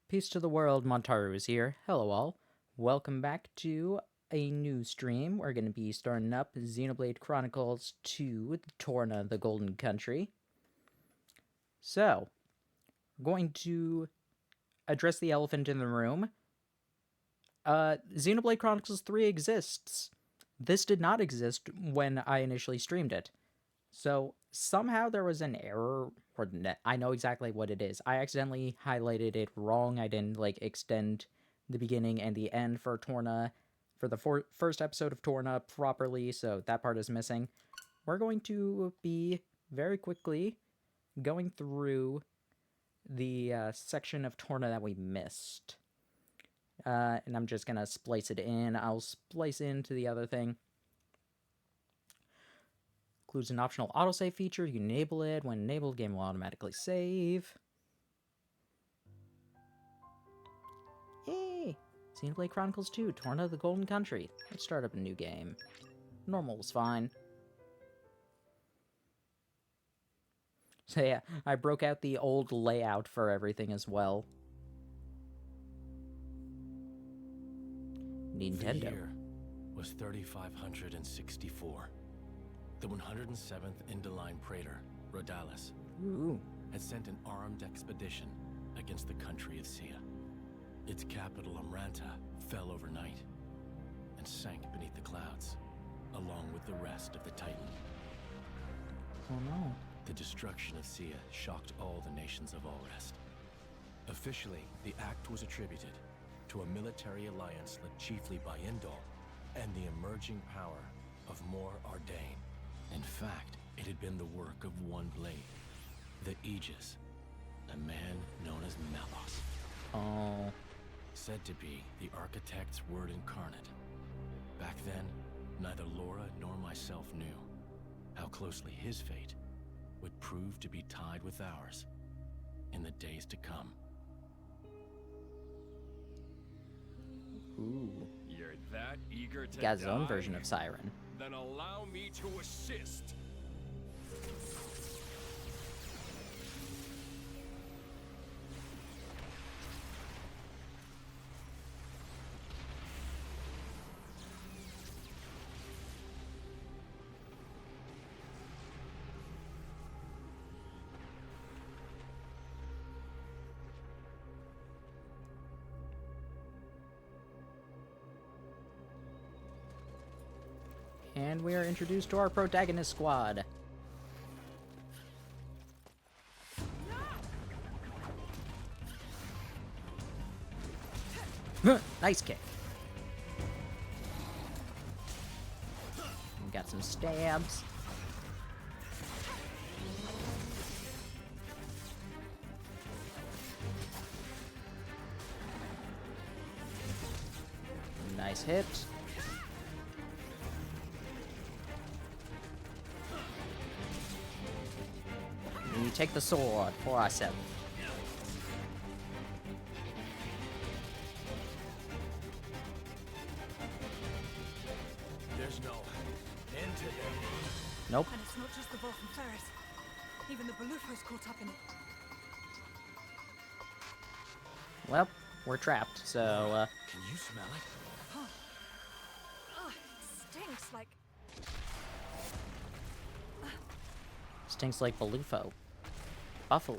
Peace to the world, Montaru is here. Hello all. Welcome back to a new stream. We're going to be starting up Xenoblade Chronicles 2, Torna, the Golden Country. So, we're going to address the elephant in the room. Xenoblade Chronicles 3 exists. This did not exist when I initially streamed it. So, somehow there was an error, or I know exactly what it is. I accidentally highlighted it wrong. I didn't, extend the beginning and the end for Torna, for the first episode of Torna properly, so that part is missing. We're going to be, very quickly, going through the section of Torna that we missed. And I'm just gonna splice it in. I'll splice into the other thing. Includes an optional autosave feature. You can enable it. When enabled, the game will automatically save. Yay! Xenoblade Chronicles 2, Torna the Golden Country. Let's start up a new game. Normal is fine. So yeah, I broke out the old layout for everything as well. Nintendo. The year was 3564. The 107th Indoline Praetor, Rhodalis, had sent an armed expedition against the country of Sia. Its capital, Amranta, fell overnight and sank beneath the clouds, along with the rest of the Titan. Oh no. The destruction of Sia shocked all the nations of Allrest. Officially, the act was attributed to a military alliance led chiefly by Indol and the emerging power of Mor Ardain. In fact, it had been the work of one blade, the Aegis, a man known as Malos. Oh. Said to be the architect's word incarnate. Back then, neither Laura nor myself knew how closely his fate would prove to be tied with ours in the days to come. Ooh. You're that eager to Got his own die? version of Siren. Then allow me to assist. And we are introduced to our protagonist squad. Nice kick. We got some stabs. Nice hit. You take the sword for ourselves. There's no end to them. Nope. And it's not just the Volk and Ferris. Even the Balufos caught up in it. Well, we're trapped, so, Can you smell it? Ugh, it stinks like... stinks like Balufo. Buffalo.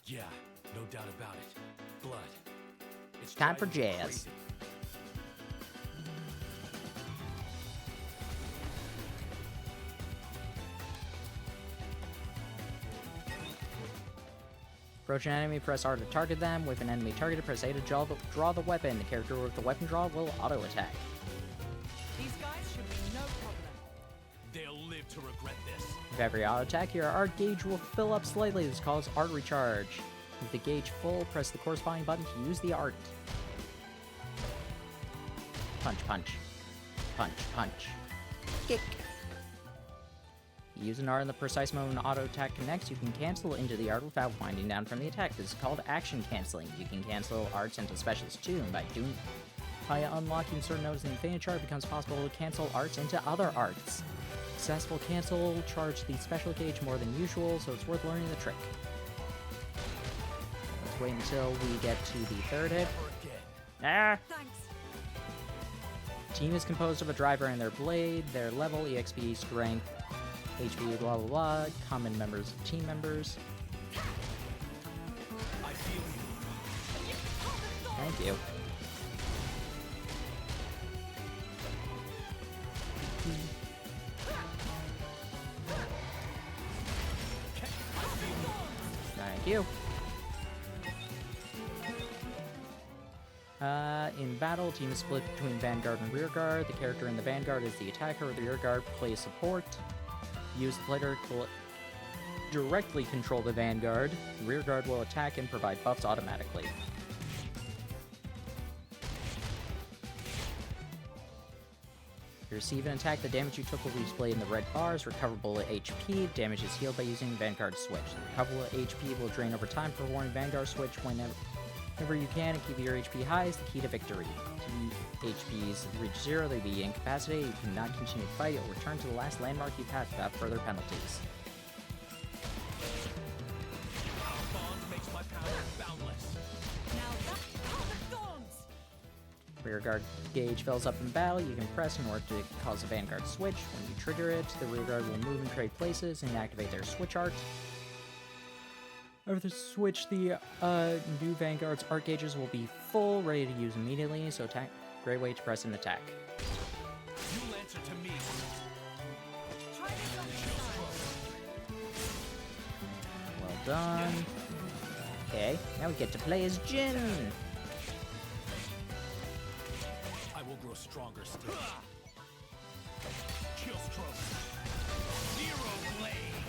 Yeah, no doubt about it. Blood. It's Time for driving me jazz. crazy. Approach an enemy, press R to target them. With an enemy targeted, press A to draw the weapon. The character with the weapon draw will auto-attack. These guys should be no problem. They'll live to regret this. With every auto-attack, your art gauge will fill up slightly. This calls art recharge. With the gauge full, press the corresponding button to use the art. Punch, punch. Punch, punch. Kick. Use an art in the precise moment when auto attack connects, you can cancel into the art without winding down from the attack. This is called action canceling. You can cancel arts into specials too, and by unlocking certain nodes in the Infinity chart, it becomes possible to cancel arts into other arts. Successful cancel, charge the special gauge more than usual, so it's worth learning the trick. Let's wait until we get to the third hit. Ah! Thanks. Team is composed of a driver and their blade, their level, EXP, strength, HP, blah blah blah, common members, team members. I feel you. Thank you. Thank you. In battle, team is split between Vanguard and Rearguard. The character in the Vanguard is the attacker, the Rearguard plays support. Use the player to directly control the Vanguard. The Rearguard will attack and provide buffs automatically. You receive an attack, the damage you took will be displayed in the red bars. Recoverable HP, damage is healed by using Vanguard Switch. The recoverable HP will drain over time. Performing Vanguard Switch whenever you can and keep your HP high is the key to victory. If HPs reach 0, they be incapacitated. You cannot continue to fight or return to the last landmark you passed without further penalties. Bond makes my power boundless. Now that's the thorns. Rearguard gauge fills up in battle. You can press in order to cause a Vanguard switch. When you trigger it, the Rearguard will move and trade places and activate their switch art. After the switch, the new Vanguard's art gauges will be full, ready to use immediately, so attack. Great way to press and attack. You'll answer to me. Try this on this side. Well done. Okay, now we get to play as Jin. I will grow stronger still. Chill stroke. Zero blade.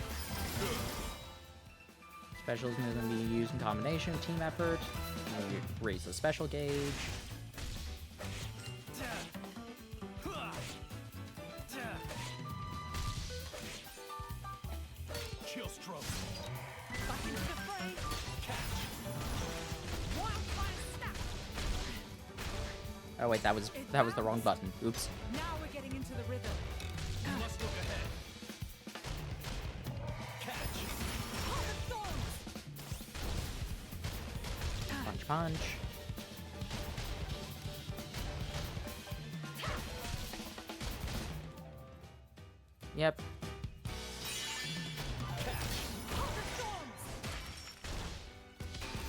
Specials may then be used in combination with team effort. You raise the special gauge. Chill stroke. Back into the fray. Catch. Wildfire snap. Oh wait, that was the wrong button. Oops. Now we're getting into the rhythm. You must look ahead. Catch. Hold the thorns. Punch, punch. Yep. Hold the thorns.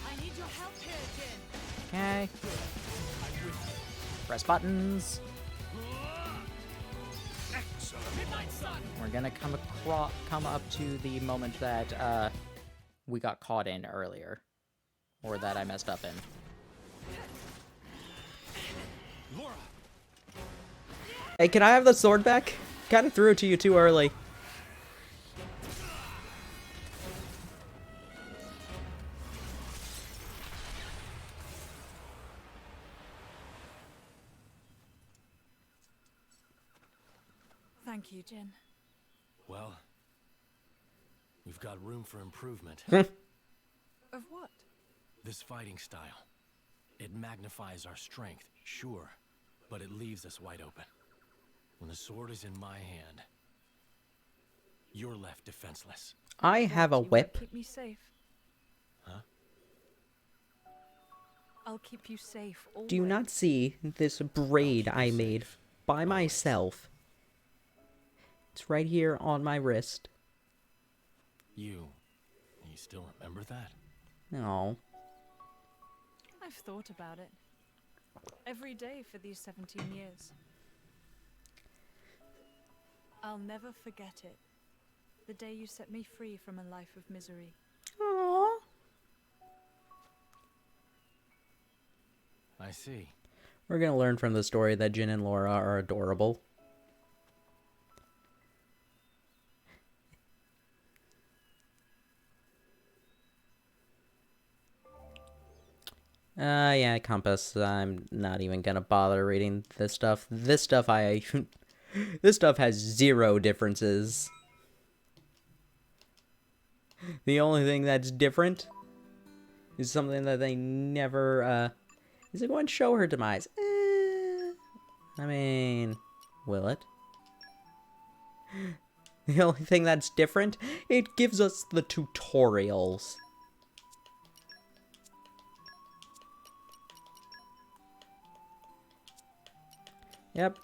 I need your help here, Jin. Okay. Press buttons. Midnight sun. We're gonna come up to the moment that we got caught in earlier, or that I messed up in. Laura. Hey, can I have the sword back? Kind of threw it to you too early. Thank you, Jin. Well, we've got room for improvement. Of what? This fighting style. It magnifies our strength, sure, but it leaves us wide open. When the sword is in my hand, you're left defenseless. I have a You wanna whip. Keep me safe. Huh? I'll keep you safe. Always. Do you not see this braid I made by myself? It's right here on my wrist. You still remember that? No. I've thought about it. Every day for these 17 years. I'll never forget it. The day you set me free from a life of misery. Aww. I see. We're gonna learn from the story that Jin and Laura are adorable. Yeah, Compass. I'm not even gonna bother reading this stuff. This stuff this stuff has zero differences. The only thing that's different is something that they never, is it going to show her demise? I mean, will it? The only thing that's different, it gives us the tutorials. Yep.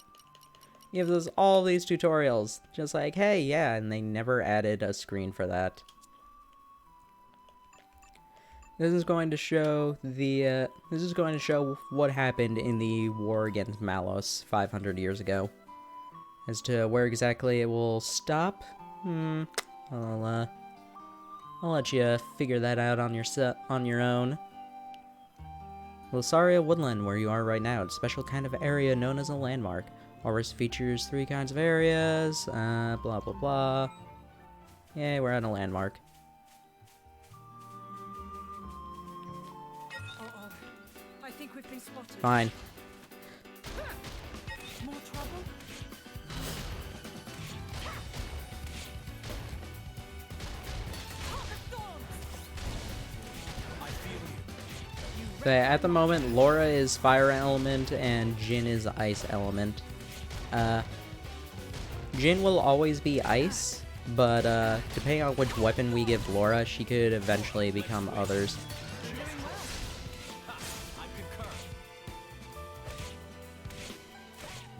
Gives us all these tutorials. Just like, hey, yeah, and they never added a screen for that. This is going to show the, this is going to show what happened in the war against Malos 500 years ago. As to where exactly it will stop, I'll let you figure that out on your own. Lysaria Woodland, where you are right now, it's a special kind of area known as a landmark. Ours features 3 kinds of areas, blah blah blah. Yay, we're at a landmark. Uh-oh. I think we've been spotted. Fine. More trouble? So at the moment, Laura is fire element and Jin is ice element. Jin will always be ice, but depending on which weapon we give Laura, she could eventually become others. I concur.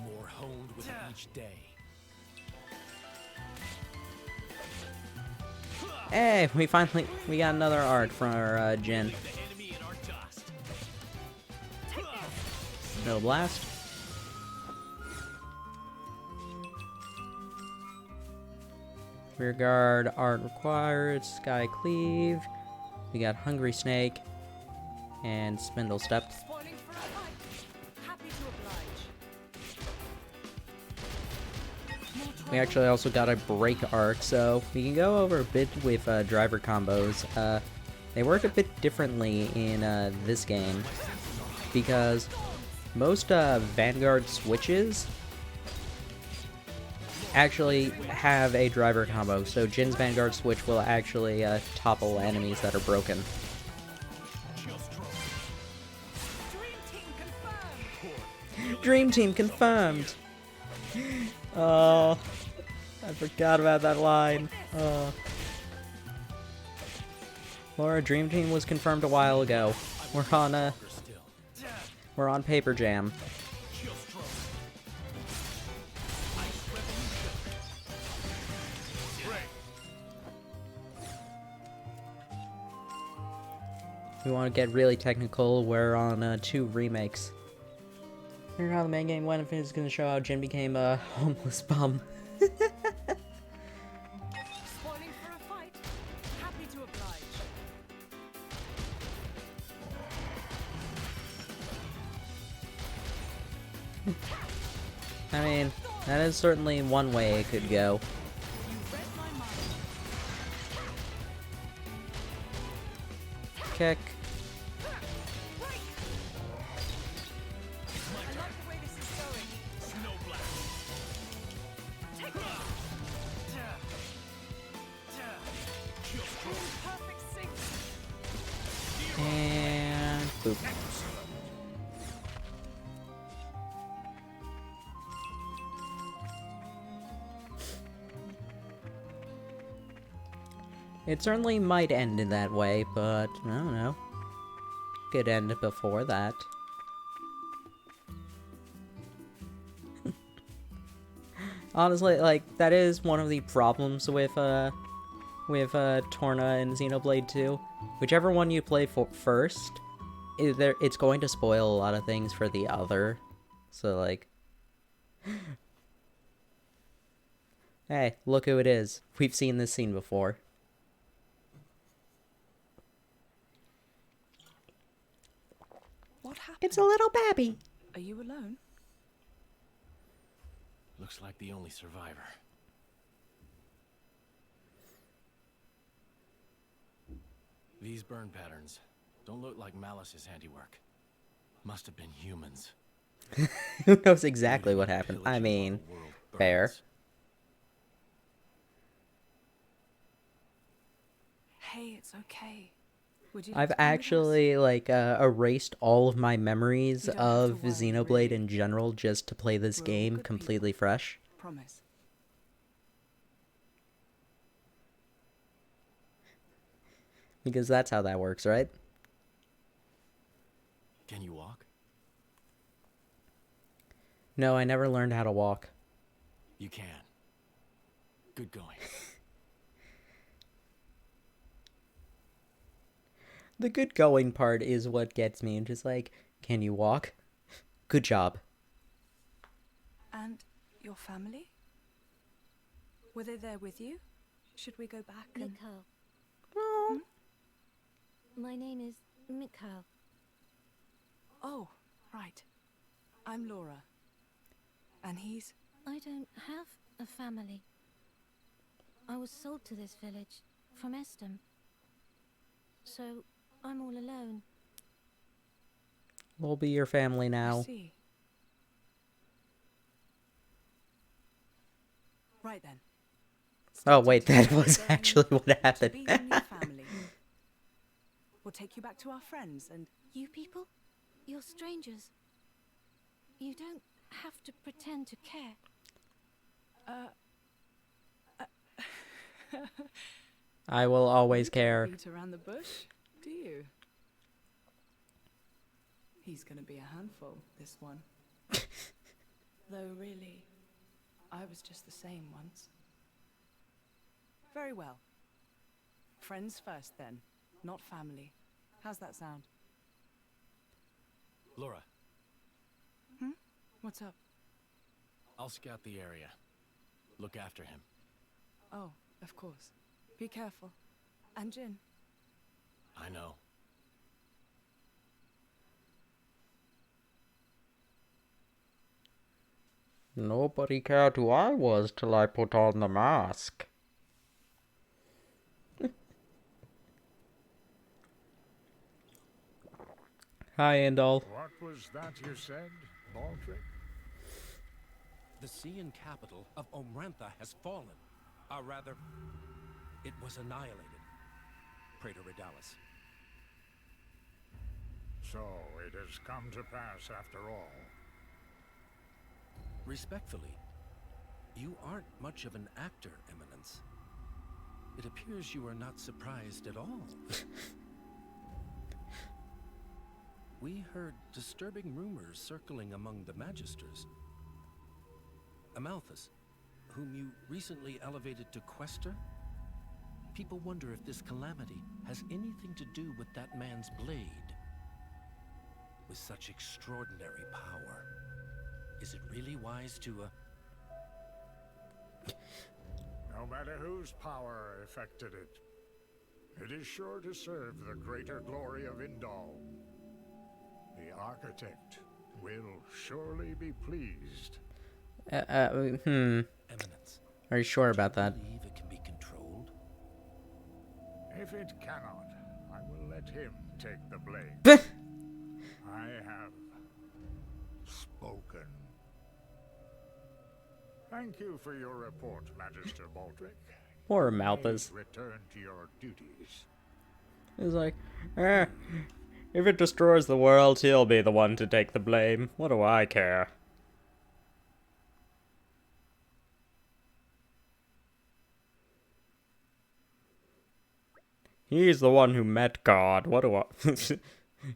More honed with each day. Hey, we got another art from our Jin. The enemy in our dust. No blast. Rear guard art required. Sky cleave. We got hungry snake and spindle step. Spoiling for a fight. Happy to oblige. More trouble? We actually also got a break arc, so we can go over a bit with driver combos. They work a bit differently in this game because most Vanguard switches actually have a driver combo, so Jin's Vanguard switch will actually topple enemies that are broken. Dream Dream Team team confirmed. confirmed! Oh, I forgot about that line. Oh. Laura, Dream Team was confirmed a while ago. We're on Paper Jam. We want to get really technical. We're on 2 remakes. Here's how the main game went. If it's going to show how Jin became a homeless bum. Spoiling for a fight. Happy to oblige. I mean, that is certainly one way it could go. You read my mind. Kick. I like the way this is going. Take this. Perfect sync. And boop. It certainly might end in that way, but I don't know. Could end before that. Honestly, like, that is one of the problems with Torna and Xenoblade 2. Whichever one you play for first, it's going to spoil a lot of things for the other. So, like... Hey, look who it is. We've seen this scene before. What happened? It's a little babby. Are you alone? Looks like the only survivor. These burn patterns don't look like Malice's handiwork. Must have been humans. Who knows exactly what happened? Pillaging I while mean, the world fair. burns. Hey, it's okay. Would you I've like to come with us? actually, like, erased all of my memories You don't have to of worry, Xenoblade really. in general just to play this We're all game good completely fresh. Promise. Because that's how that works, right? Can you walk? No, I never learned how to walk. You can. Good going. The good going part is what gets me. And just like, can you walk? Good job. And your family? Were they there with you? Should we go back and... Mikhail. My name is Mikhail. Oh, right. I'm Laura. And he's... I don't have a family. I was sold to this village from Estem. So, I'm all alone. We'll be your family I now. see. Right then. Oh, wait, Stay tuned. that was We're going actually what to happened. be your new family. We'll take you back to our friends and... You people? You're strangers. You don't have to pretend to care. I will always You don't care. beat around the bush, do you? He's gonna be a handful, this one. Though really, I was just the same once. Very well. Friends first then, not family. How's that sound? Laura, What's up? I'll scout the area. Look after him. Oh, of course. Be careful. And Jin. I know. Nobody cared who I was till I put on the mask. Hi, Andal. What was that you said, Baldric? The Cian capital of Omrantha has fallen. Or rather, it was annihilated. Praetor Redalis. So it has come to pass after all. Respectfully, you aren't much of an actor, Eminence. It appears you are not surprised at all. We heard disturbing rumors circling among the Magisters. Amalthus, whom you recently elevated to Quester? People wonder if this calamity has anything to do with that man's blade. With such extraordinary power, is it really wise to, No matter whose power affected it, it is sure to serve the greater glory of Indal. The architect will surely be pleased. Eminence? Are you sure about that? Believe it can be controlled? If it cannot, I will let him take the blame. I have spoken. Thank you for your report, Magister Baldric. Poor You may Malthus. return to your duties. He's like, if it destroys the world, he'll be the one to take the blame. What do I care? He's the one who met God. What do I...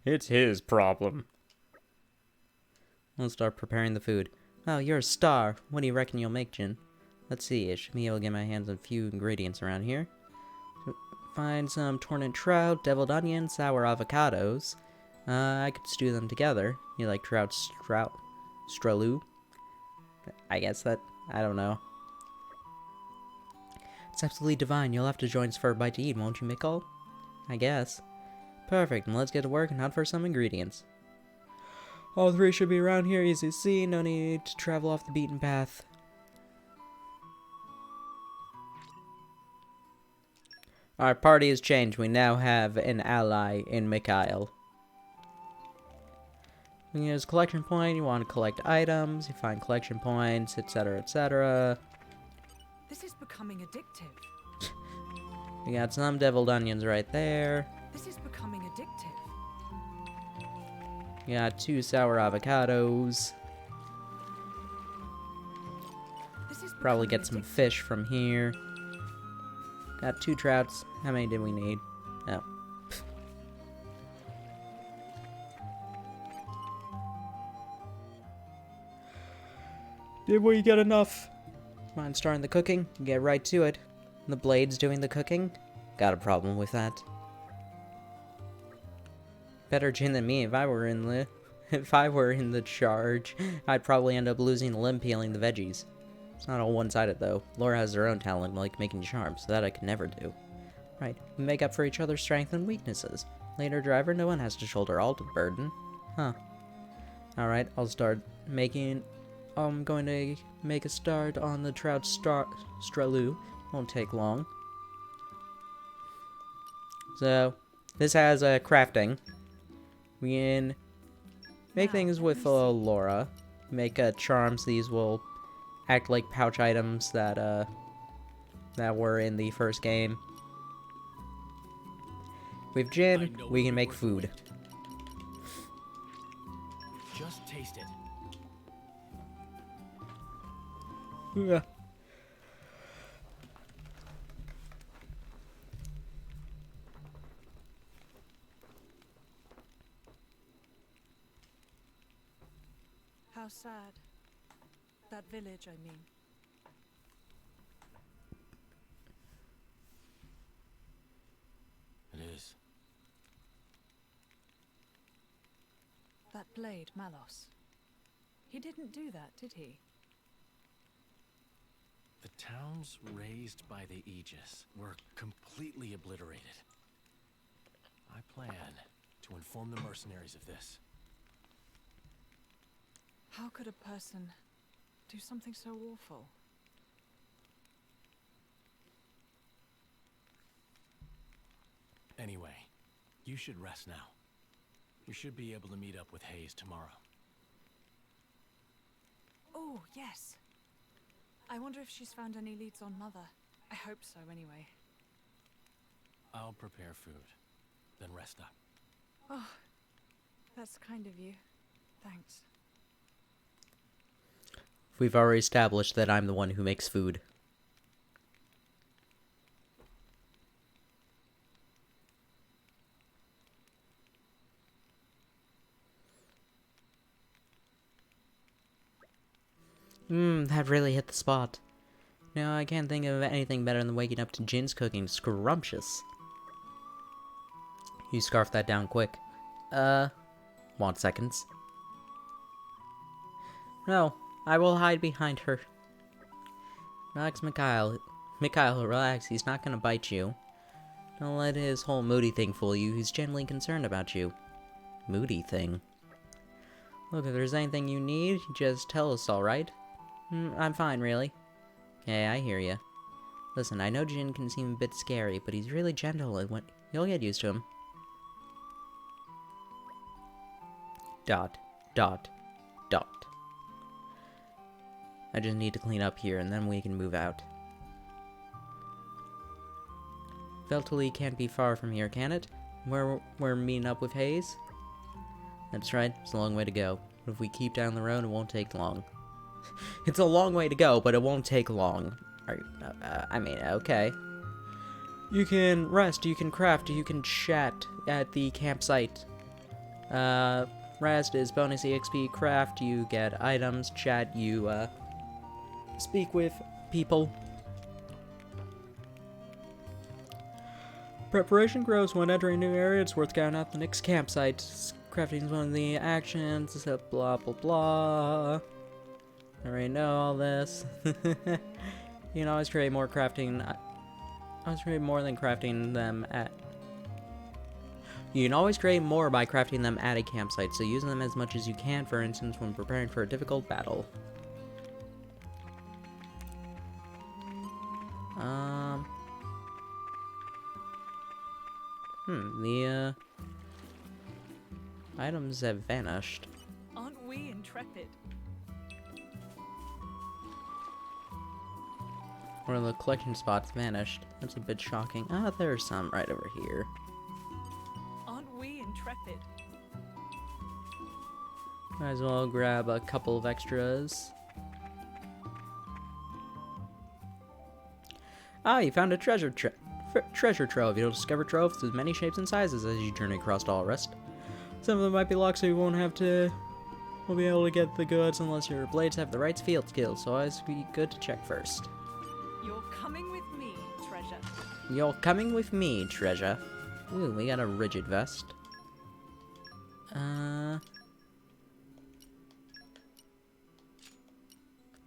It's his problem. Let's start preparing the food. Oh, you're a star. What do you reckon you'll make, Jin? Let's see. I should be able to get my hands on a few ingredients around here. Find some torn trout, deviled onions, sour avocados. I could stew them together. You like straloo? I guess that... I don't know. It's absolutely divine. You'll have to join us for a bite to eat, won't you, Mikkel? I guess. Perfect, and let's get to work and hunt for some ingredients. All three should be around here, easy to see. No need to travel off the beaten path. Our party has changed. We now have an ally in Mikhail. You use a collection point. You want to collect items. You find collection points, etc., etc. This is becoming addictive. We got some deviled onions right there. This is becoming addictive. We got 2 sour avocados. This is Probably becoming get some addictive. fish from here. Got 2 trouts. How many did we need? Oh, Did we get enough? Mind starting the cooking? Get right to it. The blade's doing the cooking? Got a problem with that. Better Jin than me. If I were in the charge, I'd probably end up losing a limb peeling the veggies. It's not all one-sided though. Laura has her own talent, like making charms, so that I could never do. Right, we make up for each other's strengths and weaknesses. Later, driver, no one has to shoulder all the burden. Huh. Alright, I'll start making... I'm going to make a start on the trout stralu. Won't take long. So, this has crafting. We can make things with Laura. Make charms. These will act like pouch items that were in the first game. With Jin, we can make food. Just taste it. Yeah. How sad. That village, I mean. It is. That blade, Malos. He didn't do that, did he? The towns raised by the Aegis were completely obliterated. I plan to inform the mercenaries of this. How could a person do something so awful? Anyway, you should rest now. You should be able to meet up with Hayes tomorrow. Oh, yes. I wonder if she's found any leads on Mother. I hope so, anyway. I'll prepare food, then rest up. Oh, that's kind of you. Thanks. We've already established that I'm the one who makes food. That really hit the spot. No, I can't think of anything better than waking up to Jin's cooking. Scrumptious. You scarf that down quick. Want seconds? No, I will hide behind her. Relax, Mikhail. Mikhail, relax. He's not gonna bite you. Don't let his whole moody thing fool you. He's genuinely concerned about you. Moody thing? Look, if there's anything you need, just tell us, alright? I'm fine, really. Okay, I hear ya. Listen, I know Jin can seem a bit scary, but he's really gentle and you'll get used to him. Dot. Dot. Dot. I just need to clean up here, and then we can move out. Veltali can't be far from here, can it? Where we're meeting up with Hayes? That's right, it's a long way to go. But if we keep down the road, it won't take long. It's a long way to go, but it won't take long. I mean, okay. You can rest, you can craft, you can chat at the campsite. Rest is bonus EXP, craft, you get items, chat, you, speak with people. Preparation grows when entering a new area. It's worth scouting out the next campsite. Crafting is one of the actions, blah blah blah. I already know all this. You can always create more crafting. Always create more than crafting them at. You can always create more by crafting them at a campsite, so use them as much as you can, for instance, when preparing for a difficult battle. The items have vanished. Aren't we intrepid? Or the collection spots vanished. That's a bit shocking. Ah, there's some right over here. Aren't we intrepid? Might as well grab a couple of extras. Ah, you found a treasure trove. You'll discover troves with many shapes and sizes as you journey across all rest. Some of them might be locked, so you won't have to we'll be able to get the goods unless your blades have the right field skills, so always be good to check first. You're coming with me, treasure. You're coming with me, treasure. Ooh, we got a rigid vest.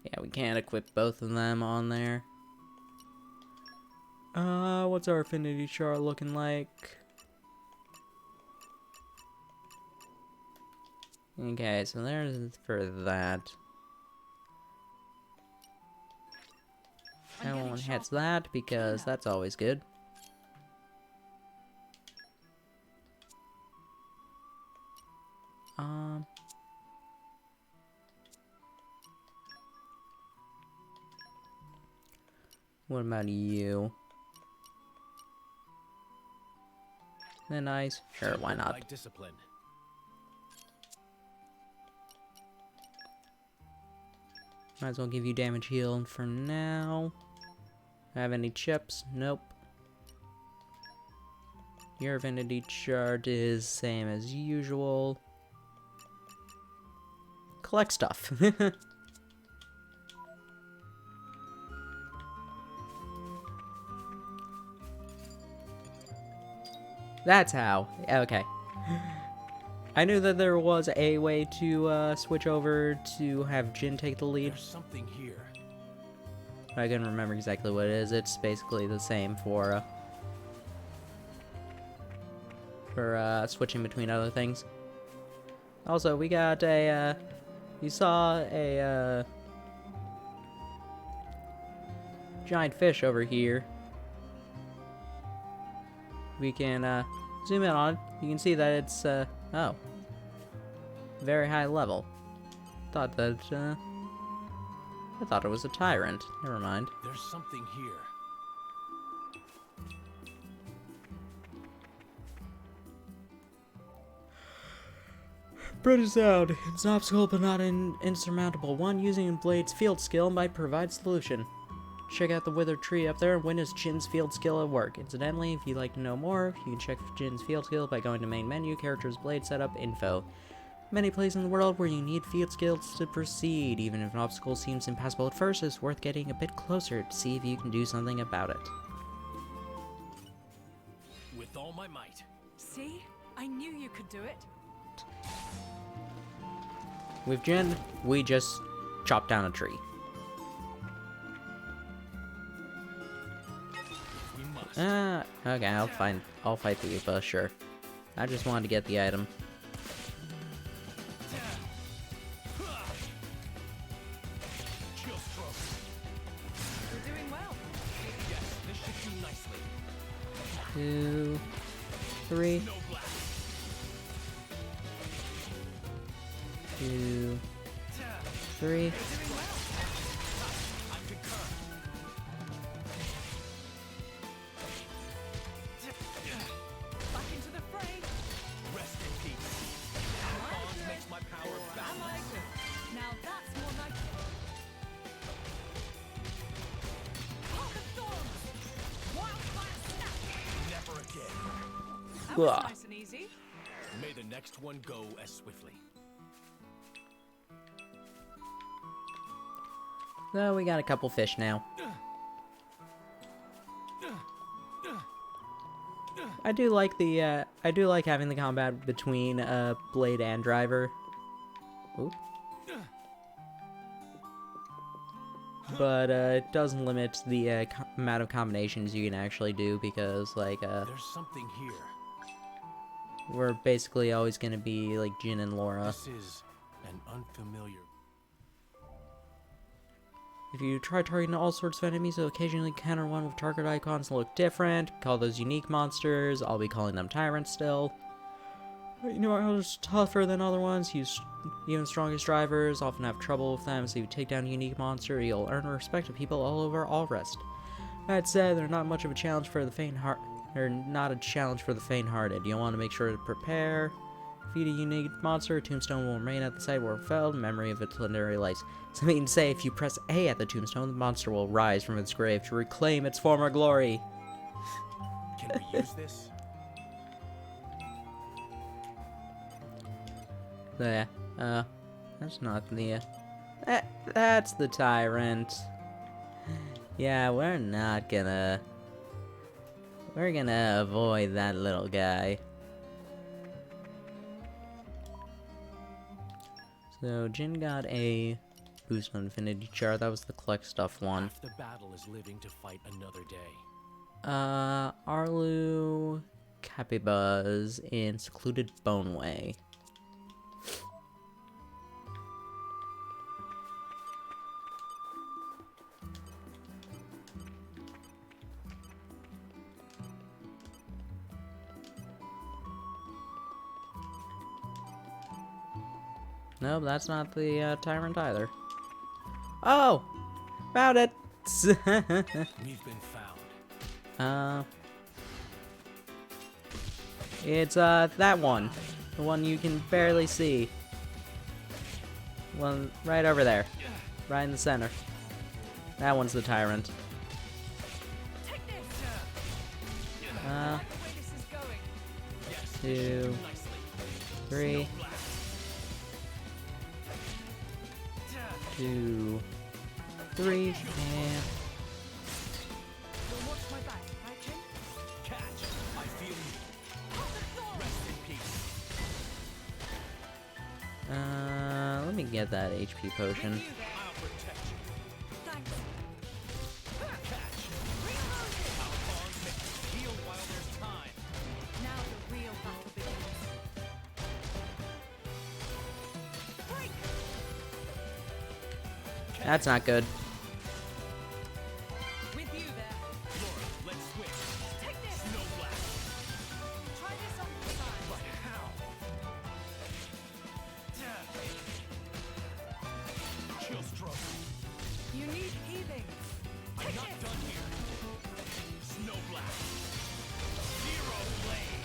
Yeah, we can't equip both of them on there. What's our affinity chart looking like? Okay, so there's for that. Everyone hits that because that's always good. What about you? They're nice. Sure, why not? Like discipline. Might as well give you damage heal for now. Have any chips? Nope. Your affinity chart is same as usual. Collect stuff. That's how. Okay. I knew that there was a way to switch over to have Jin take the lead. There's something here. I couldn't remember exactly what it is. It's basically the same for switching between other things. Also, we got a, you saw a, giant fish over here. We can, zoom in on it. You can see that it's, oh. Very high level. Thought that, I thought it was a tyrant. Never mind. There's something here. Pretty sound. It's an obstacle, but not an insurmountable one. Using Blade's field skill might provide solution. Check out the withered tree up there and witness Jin's field skill at work. Incidentally, if you'd like to know more, you can check Jin's field skill by going to main menu, characters, blade setup, info. Many places in the world where you need field skills to proceed. Even if an obstacle seems impassable at first, it's worth getting a bit closer to see if you can do something about it. With all my might. See? I knew you could do it. With Jin, we just chop down a tree. We must. Okay, I'll fight the Upa, sure. I just wanted to get the item. Chill stroke. You're doing well. Yes, this should do nicely. 2, 3, No blast. 2, 3. You're doing well. I concur. Back into the fray. Rest in peace. Bond makes my power I boundless. like it. Now that's more like Heart of Thorns. Wildfire snap. Never again. That was Ugh. nice and easy. May the next one go as swiftly. So we got a couple fish now. I do like having the combat between blade and driver. Oop. But it does limit the amount of combinations you can actually do because like There's something here. we're basically always gonna be like Jin and Laura. This is an unfamiliar. If you try targeting all sorts of enemies, you'll occasionally encounter one with target icons that look different. Call those unique monsters. I'll be calling them tyrants still. But you know what are tougher than other ones? Even strongest drivers often have trouble with them, so if you take down a unique monster, you'll earn the respect of people all over all rest. That said, they're not much of a challenge for the faint-hearted. They're not a challenge for the faint-hearted. You'll want to make sure to prepare. Defeat a unique monster, a tombstone will remain at the site where it fell in memory of its legendary life. So I mean to say, if you press A at the tombstone, the monster will rise from its grave to reclaim its former glory. Can we use this? So yeah, That's not the... that's the tyrant. Yeah, we're not gonna... we're gonna avoid that little guy. So, Jin got a boost on Infinity Char. That was the collect stuff one. Half the battle is living to fight another day. Arlu Capybuzz in Secluded Boneway. Nope, that's not the tyrant either. Oh! Found it! We've been found. It's that one. The one you can barely see. One right over there. Right in the center. That one's the tyrant. Take this. Uh, The way this is going. 2, 3. 2, 3, and... You'll watch my back, right, Jin? Catch! I feel you. Pop the thorns. Rest in peace. let me get that HP potion. With you there. I'll protect you. Thanks. Catch! Reloaded. Our bonds make us heal while there's time. Now the real battle begins. Break. That's not good. With you there. Laura, let's switch. Take this. Snow blast. Try this on the side. But how? Chill stroke. You need healing. I'm Take not this. done here. Snow blast. Zero blade.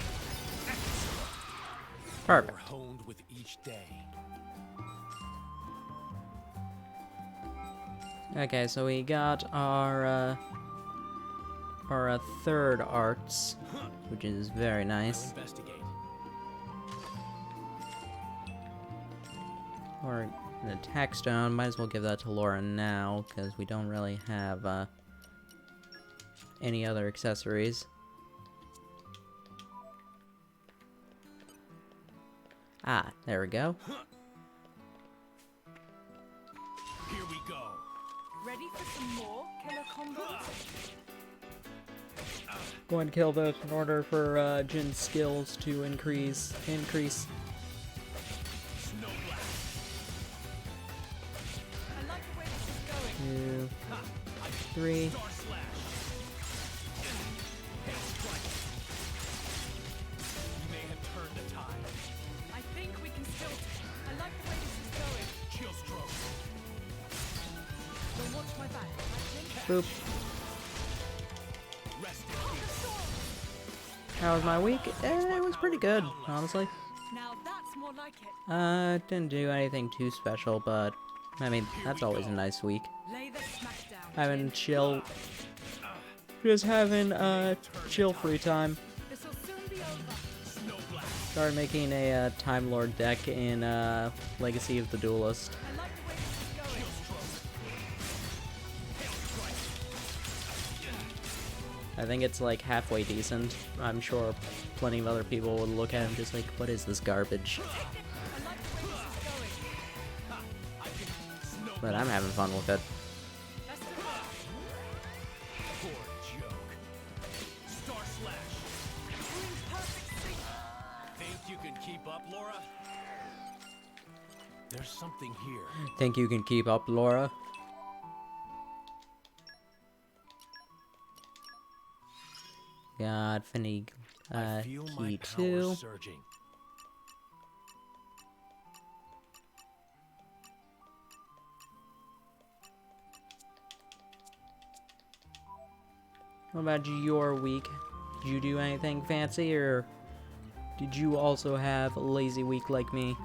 Perfect. More honed with each day. Okay, so we got our third arts, which is very I'll nice. investigate. Or an attack stone. Might as well give that to Laura now, because we don't really have any other accessories. Ah, there we go. Here we go. Ready for some more killer combos? Going to kill those in order for Jin's skills to increase. Snow blast. I like the way this is going. 2, 3. Star slash. Hail strike. You may have turned the tide. I think we can still. I like the way this is going. Chill stroke. You'll watch my back, right, Jin? Boop. Rest in Pop the peace. thorns. How was my week? It was pretty good, honestly. Now that's more like it. Didn't do anything too special, but I mean, that's always a nice week. Lay the smack down. Having Jin. chill, just having chill free time. This'll soon be over. Snow blast. Started making a Time Lord deck in Legacy of the Duelist. I like the way this is going. I think it's like halfway decent. I'm sure plenty of other people would look at it and just like, what is this garbage? I like the way this is going. But I'm having fun with it. Best of luck. Poor joke. Star slash. We're in perfect sync. Think you can keep up, Laura? There's something here. Think you can keep up, Laura? Got Finny I feel my key power 2. surging. What about your week? Did you do anything fancy, or did you also have a lazy week like me?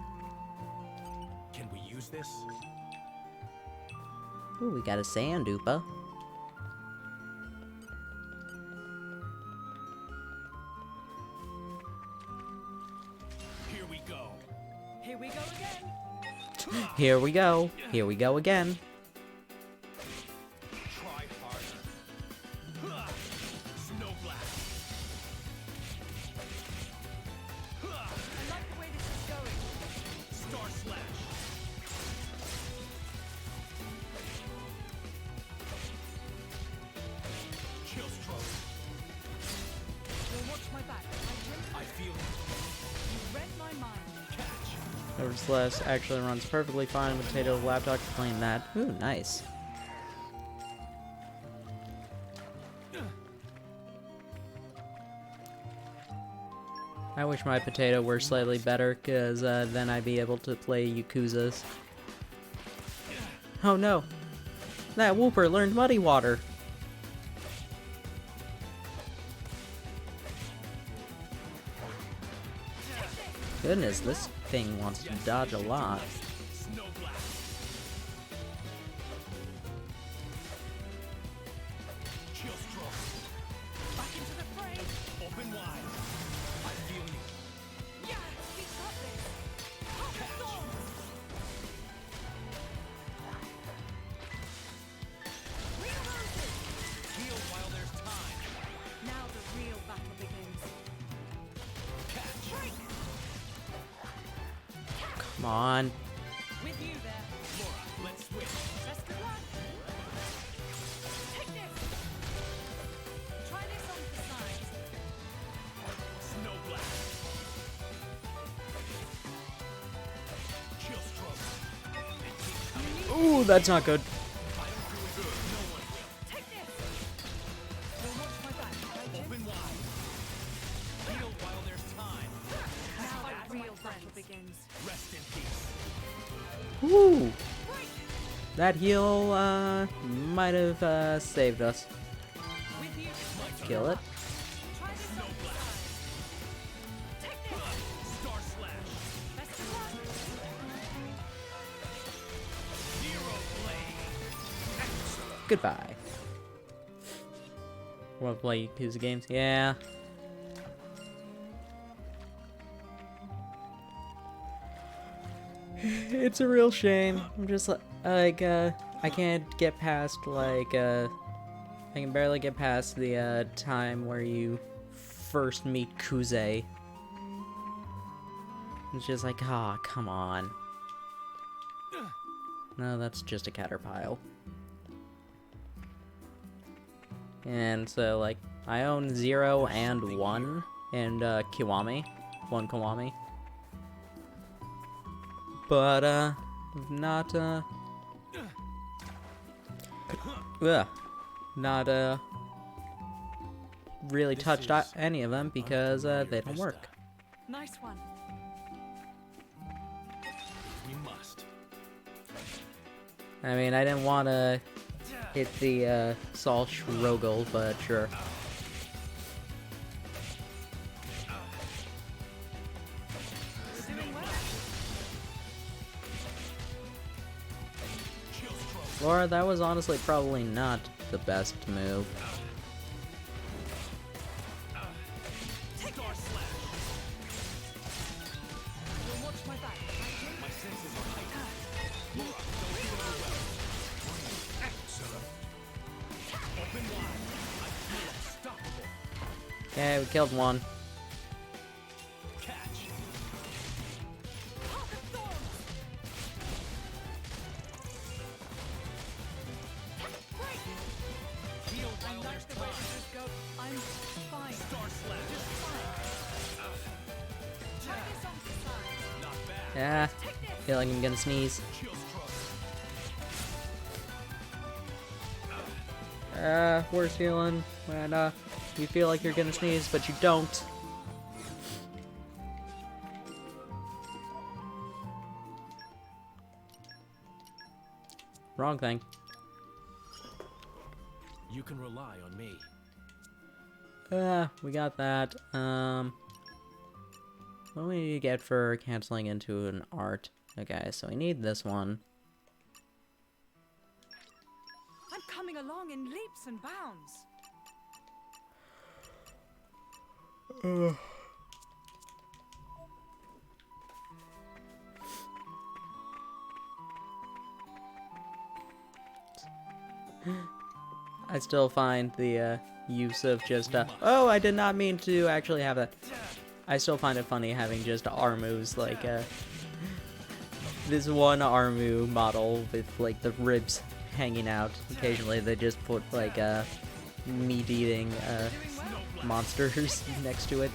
Can we use this? Ooh, we got a Sandupa. Here we go. Here we go again. Here we go. Here we go again. Try harder. Snowblast. I like the way this is going. Star Slash. Chill Stroke. You'll watch my back, right, Jim? I feel it. You read my mind. Catch. Nevertheless, actually runs perfectly fine with Potato Laptop playing that. Ooh, nice. I wish my Potato were slightly better, because then I'd be able to play Yakuza's. Oh no! That Whooper learned Muddy Water! Goodness, this thing wants to dodge a lot. Snowblast. Chill Stroke. Back into the fray. Open wide. I feel you. Yeah, we got this. Pop the thorns. Real roses. Heal while there's time. Now the real battle begins. Catch. Break. Come on. With you there. Laura, let's switch. Best of luck. Take this. Try this on for size. Snowblast. Chill Stroke. Ooh, that's not good. Take this. You'll watch my back, right, Jim? Open wide. Heal while there's time. Now the real battle begins. Rest in peace. Woo! That heal, might have, saved us. With you. Kill it. Try this on for size. Take this. Star Slash. Best of luck. Hero Blade. Goodbye. Wanna play Yakuza games? Yeah. It's a real shame. I'm just like, I can't get past, like, I can barely get past the, time where you first meet Kuze. It's just like, ah, come on. No, that's just a caterpillar. And so, like, I own 0 and 1 and Kiwami. 1 Kiwami. But, not, not, really touched any of them because, they don't work. Nice one. We must. I mean, I didn't want to hit the, Saul Schrogel, but sure. You're doing well. Chill Stroke. Laura, that was honestly probably not the best move. Star Slash. You'll watch my back, right, Jim? My senses are heightened. Laura, don't feel overwhelmed. Excellent. Open wide. I feel unstoppable. Okay, we killed one. Catch. Pop the thorns. Break. Heal I while like there's the way time. this is go. I'm fine. Star Slash. Just fine. Try this on for size. Not bad. Yeah, Take this. feel like I'm gonna sneeze. Chill Stroke. Worse feeling when, you feel like you're gonna sneeze, but you don't. Wrong thing. You can rely on me. We got that. What do we get for canceling into an art? Okay, so we need this one. I'm coming along in leaps and bounds. I still find the use of just, oh, I did not mean to actually have that. I still find it funny having just Armus, like, this one Armu model with, like, the ribs hanging out. Occasionally they just put, like, meat-eating, monsters next to it.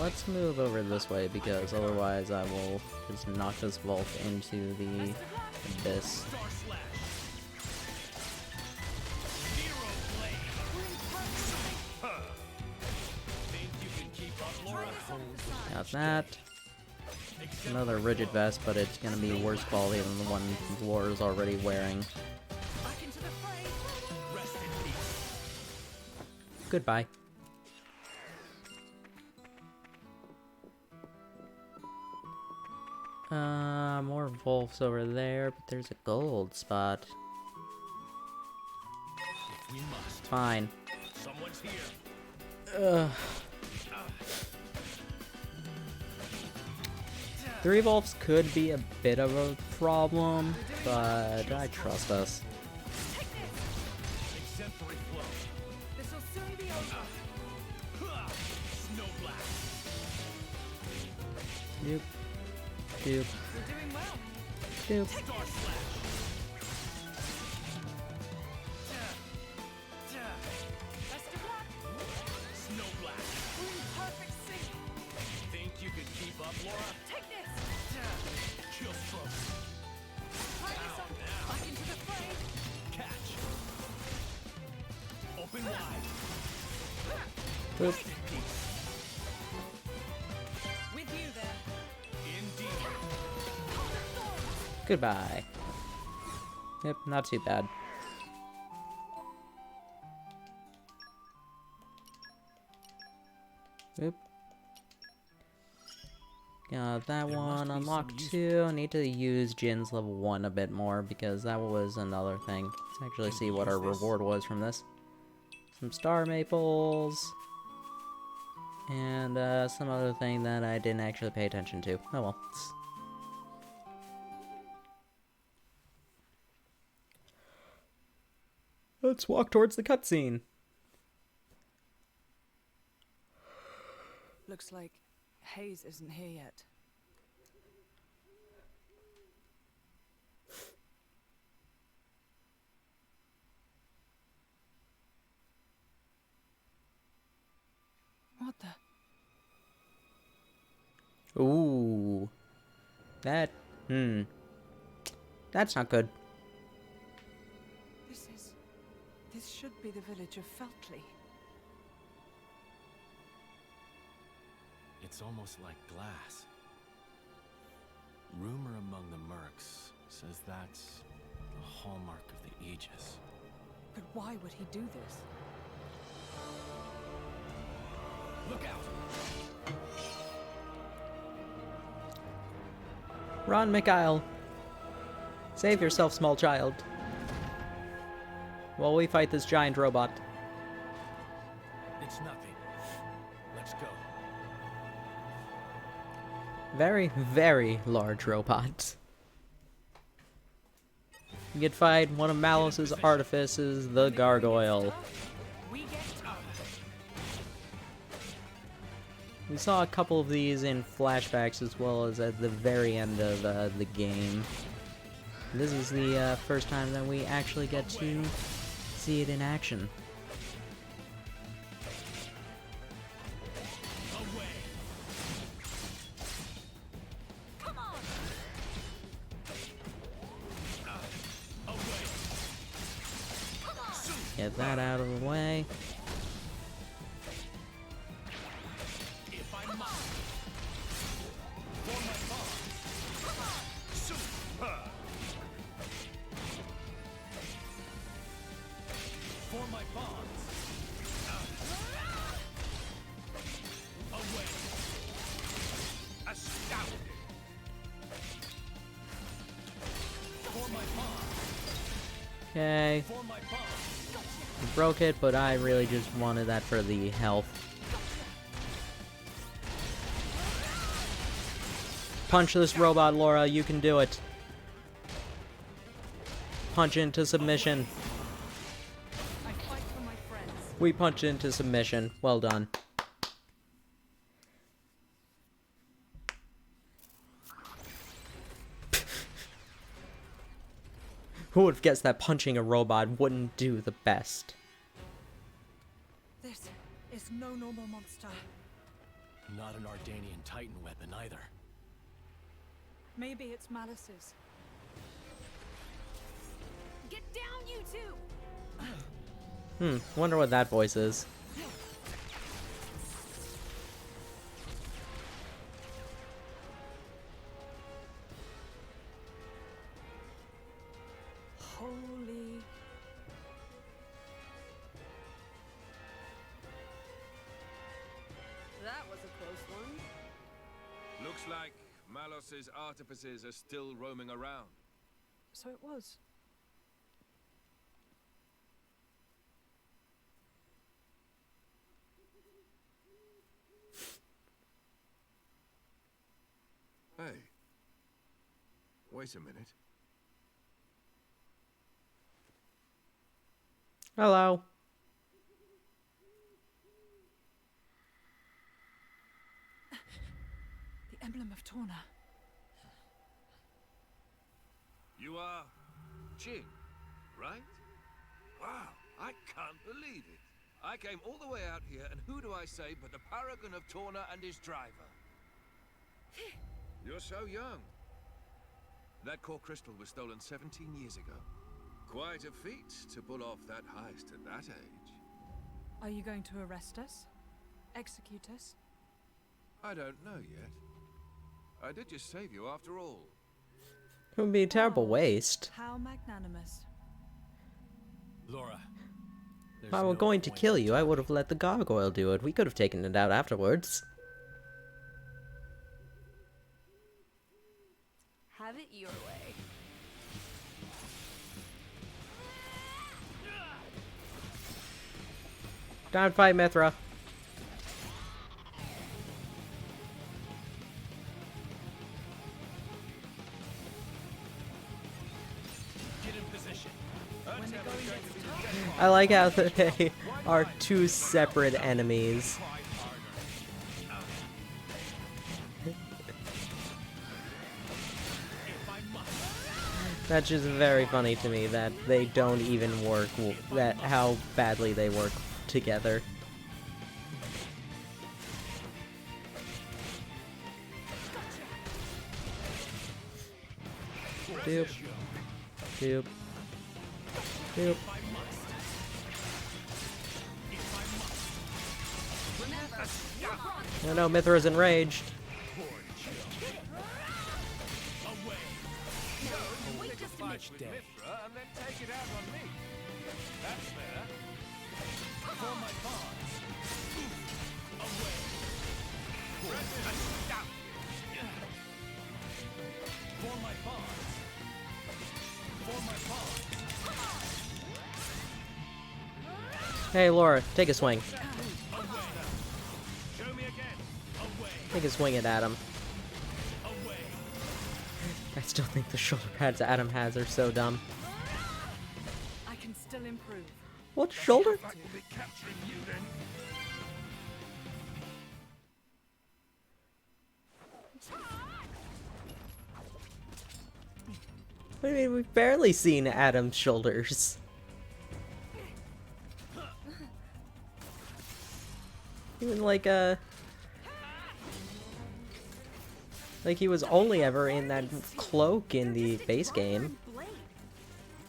Let's move over this way, because otherwise I will just knock this Volk into the abyss. Got that. Another rigid vest, but it's gonna be worse quality than the one Laura's already wearing. Goodbye. More Wolves over there, but there's a gold spot. Fine. Someone's here. Three Wolves could be a bit of a problem, but I trust us. Exemplary flow. This'll soon be over. Snow blast. Doop. Doop. You're doing well. Doop. Star slash. Best of luck. Snow blast. We're in perfect sync. Think you could keep up, Laura? Take this. Chill stroke. Try this on. Back into the fray. Catch. Open wide. Boop. With you there. Indeed. Goodbye. Yep, not too bad. Oop. Got that There must one be unlocked some use- too. I need to use Jin's level 1 a bit more because that was another thing. Let's actually Can see we what our use this? reward was from this. Some star maples. And some other thing that I didn't actually pay attention to. Oh well. Let's walk towards the cutscene. Looks like Hayes isn't here yet. What the? Ooh. That's not good. This should be the village of Feltley. It's almost like glass. Rumor among the mercs says that's the hallmark of the Aegis. But why would he do this? Look out. Ron Mikhail. Save yourself, small child. While we fight this giant robot. It's nothing. Let's go. Very, very large robot. You can fight one of Malos's artifices, the gargoyle. We get We saw a couple of these in flashbacks as well as at the very end of the game. This is the first time that we actually get to see it in action. Come on. Get that out of the way. If I must. For my bonds. Super. For my bonds. Away. Astounding. For my bonds. Okay. For my bonds. Broke it, but I really just wanted that for the health. Punch this robot, Laura. You can do it. Punch into submission. I fight for my friends. We punch into submission. Well done. Who would have guessed that punching a robot wouldn't do the best? This is no normal monster. Not an Ardanian Titan weapon either. Maybe it's Malice's. Get down, you two! Wonder what that voice is. Holy. That was a close one. Looks like Malos's artificers are still roaming around. So it was. Hey. Wait a minute. Hello. The emblem of Torna. You are Jing, right? Wow, I can't believe it. I came all the way out here, and who do I say but the paragon of Torna and his driver? You're so young. That core crystal was stolen 17 years ago. Quite a feat to pull off that heist at that age. Are you going to arrest us? Execute us? I don't know yet. I did just save you after all. It would be a terrible Oh, waste. How magnanimous. Laura. If I were going to kill you, I would have let the gargoyle do it. We could have taken it out afterwards. Have it your way. Don't fight Mithra. Get in position. When the going gets tough, I like how they are two separate enemies. Try harder. If I must. That's just very funny to me that they don't even work, that how badly they work together. Doop. Doop. Doop. Oh no, Mithra's enraged. Fight with Mithra and then take it out on me. That's fair. For my bonds. Away. For my bonds. For my bonds. Hey Laura, take a swing. Show me again. Away. Take a swing at Adam. Away. I still think the shoulder pads Adam has are so dumb. I can still improve. What shoulder? I will be capturing you then. I mean, we've barely seen Adam's shoulders. Even like he was only ever in that cloak in the base game.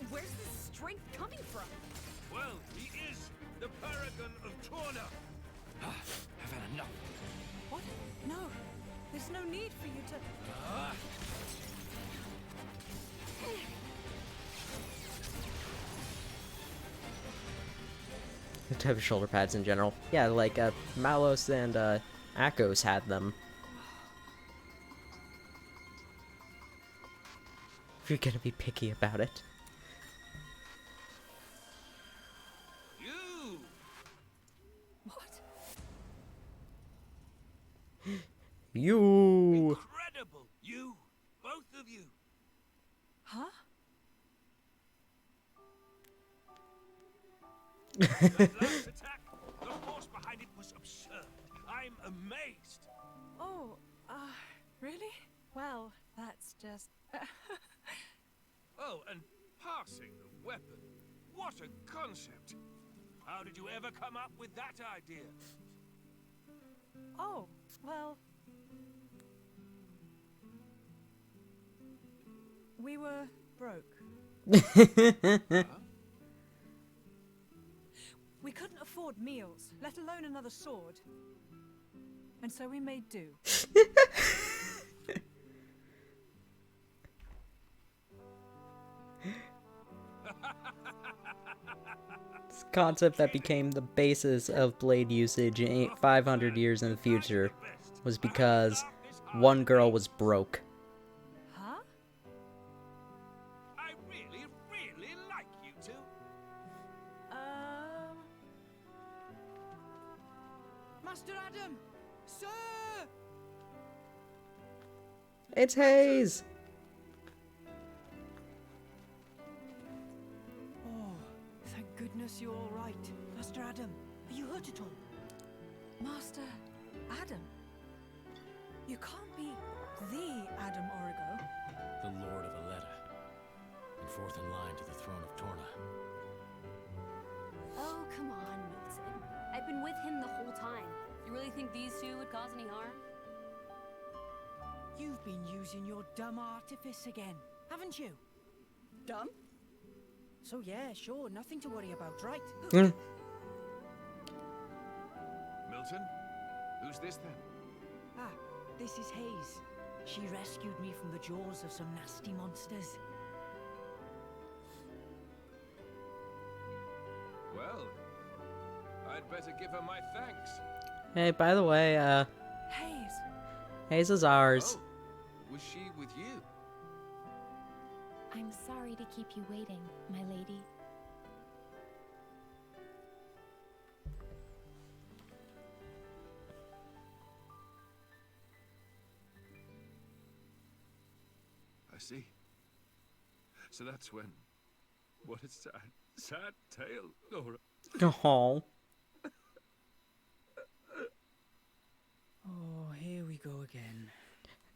Where's this strength coming from? Well, he is the paragon of Torna. I've had enough. What? No. There's no need for you to. The type of shoulder pads in general. Yeah, like Malos and Akos had them. If you're gonna be picky about it. You! What? You! incredible. You, both of you. Huh? That last attack, the force behind it was absurd. I'm amazed. Oh, really? Well, that's just... Oh, and passing the weapon. What a concept. How did you ever come up with that idea? Oh, well... We were broke. We couldn't afford meals, let alone another sword. And so we made do. This concept that became the basis of blade usage in 500 years in the future was because one girl was broke. Huh? I really, really like you two. Master Adam! Sir! It's Hayes! Oh, thank goodness you're all right. Master Adam, are you hurt at all? Master Adam? You can't be the Adam Origo. The Lord of Aletta, and fourth in line to the throne of Torna. Oh, come on, Milton. I've been with him the whole time. You really think these two would cause any harm? You've been using your dumb artifice again, haven't you? Dumb? So yeah, sure, nothing to worry about, right? Milton? Who's this then? Ah, this is Hayes. She rescued me from the jaws of some nasty monsters. Well, I'd better give her my thanks. Hey, by the way, Hayes! Hayes is ours. Oh, was she with you? I'm sorry to keep you waiting, my lady. I see. So that's when... What a sad, sad tale, Laura. Oh. Oh, here we go again.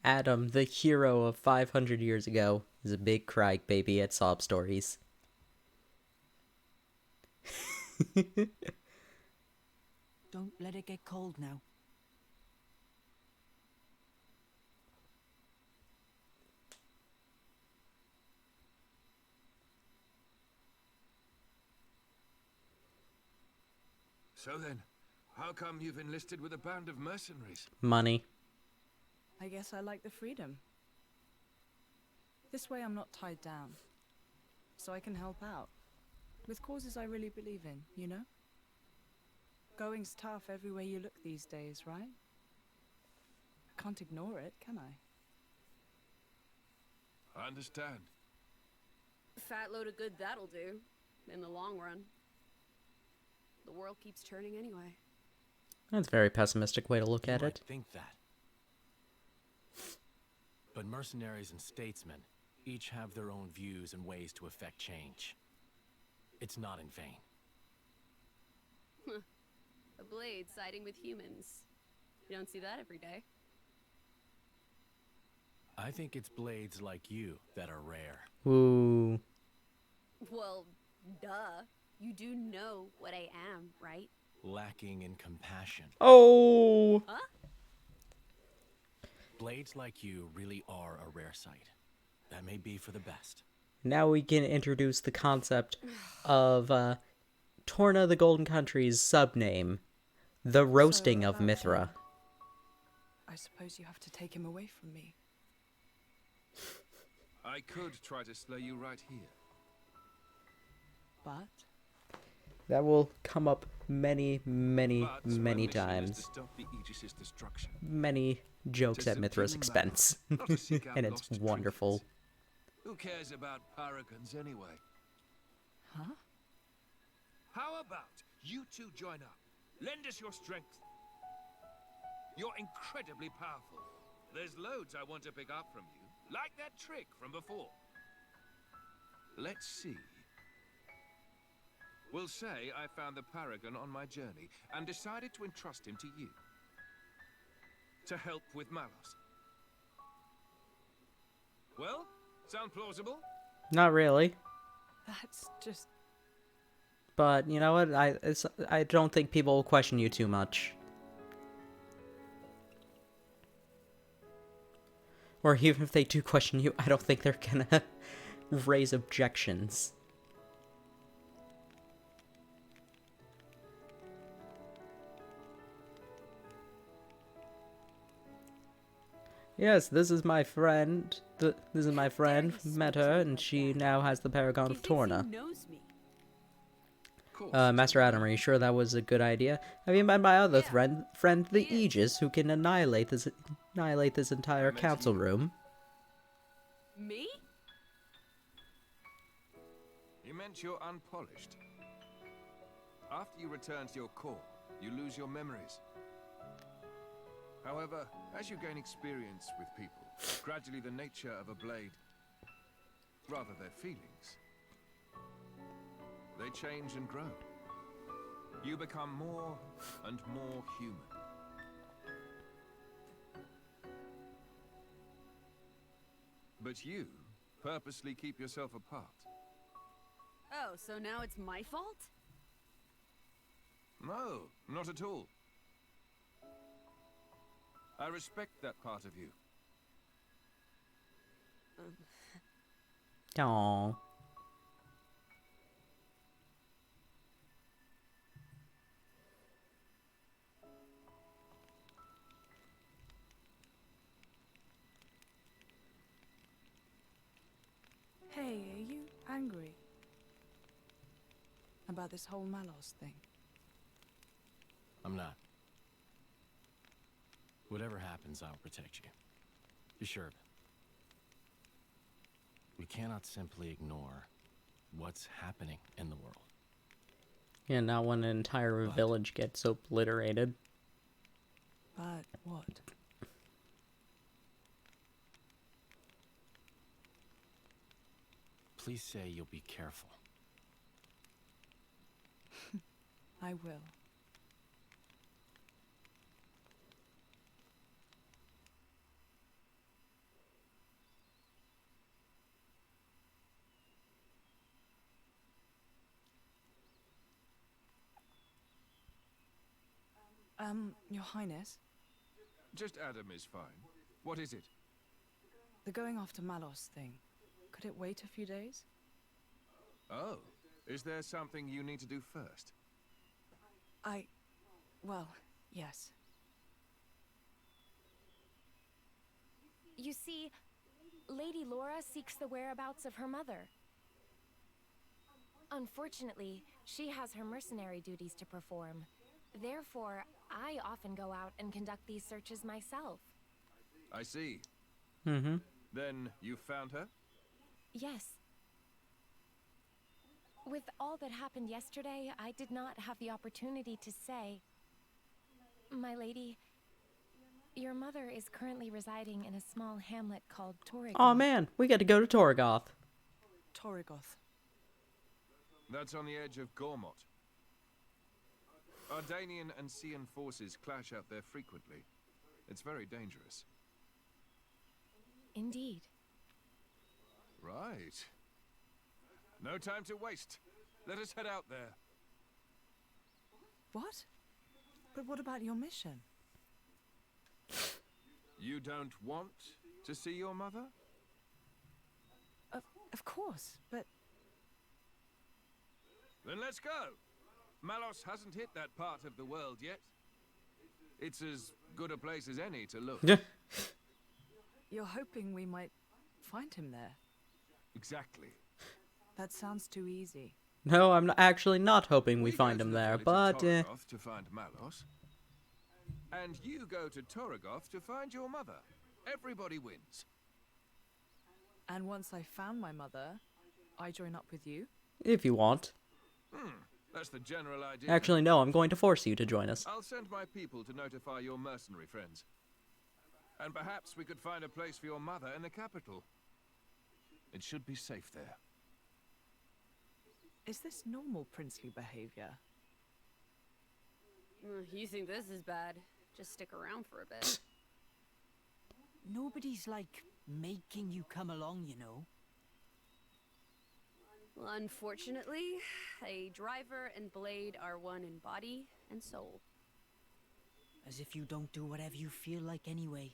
Adam, the hero of 500 years ago, is a big crybaby at sob stories. Don't let it get cold now. So then, how come you've enlisted with a band of mercenaries? Money. I guess I like the freedom. This way I'm not tied down. So I can help out. With causes I really believe in, you know? Going's tough everywhere you look these days, right? I can't ignore it, can I? I understand. Fat load of good that'll do, in the long run. The world keeps turning anyway. That's a very pessimistic way to look at You it. might think that. But mercenaries and statesmen each have their own views and ways to effect change. It's not in vain. A blade siding with humans. You don't see that every day. I think it's blades like you that are rare. Ooh. Well, duh. You do know what I am, right? Lacking in compassion. Oh! Huh? Blades like you really are a rare sight. That may be for the best. Now we can introduce the concept of Torna the Golden Country's subname, the Roasting of about Mithra. him. I suppose you have to take him away from me. I could try to slay you right here. But That will come up many, many, But my many mission is to times. stop the Aegis's destruction. Many jokes It at is a Mithra's human expense. matter, not to seek out And it's lost wonderful. trinkets. Who cares about paragons anyway? huh? How about you two join up? Lend us your strength. You're incredibly powerful. There's loads I want to pick up from you, like that trick from before. Let's see. We'll say I found the Paragon on my journey and decided to entrust him to you. To help with Malos. Well, sound plausible? Not really. That's just... But you know what? I don't think people will question you too much. Or even if they do question you, I don't think they're gonna raise objections. Yes, this is my friend. This is my friend. Met her, and she now has the Paragon of Torna. knows me. Master Adam, are you sure that was a good idea? Have you met my other friend, the Aegis, who can annihilate this entire council room? Me? You meant you're unpolished. After you return to your core, you lose your memories. However, as you gain experience with people, gradually the nature of a blade, rather their feelings, they change and grow. You become more and more human. But you purposely keep yourself apart. Oh, so now it's my fault? No, not at all. I respect that part of you. Aww. Hey, are you angry? About this whole Malos thing? I'm not. Whatever happens, I'll protect you. Be sure of it. We cannot simply ignore what's happening in the world. Yeah, not when an entire village gets obliterated. But what? Please say you'll be careful. I will. Your Highness? Just Adam is fine. What is it? The going after Malos thing. Could it wait a few days? Oh, is there something you need to do first? Well, yes. You see, Lady Laura seeks the whereabouts of her mother. Unfortunately, she has her mercenary duties to perform. Therefore, I often go out and conduct these searches myself. I see. Mm-hmm. Then you found her? Yes. With all that happened yesterday, I did not have the opportunity to say. My lady, your mother is currently residing in a small hamlet called Torrigoth. Oh man, we get to go to Torrigoth. Torrigoth. That's on the edge of Gormott. Ardanian and Cian forces clash out there frequently. It's very dangerous. Indeed. Right. No time to waste. Let us head out there. What? But what about your mission? You don't want to see your mother? Of course, but... Then let's go! Malos hasn't hit that part of the world yet. It's as good a place as any to look. You're hoping we might find him there? Exactly. That sounds too easy. No, I'm actually not hoping we find him there, but... to find Malos. And you go to Torrigoth to find your mother. Everybody wins. And once I found my mother, I join up with you? if you want. That's the general idea. Actually, no, I'm going to force you to join us. I'll send my people to notify your mercenary friends. And perhaps we could find a place for your mother in the capital. It should be safe there. Is this normal princely behavior? You think this is bad? Just stick around for a bit. Nobody's, like, making you come along, you know. Well, unfortunately, a driver and blade are one in body and soul. As if you don't do whatever you feel like anyway.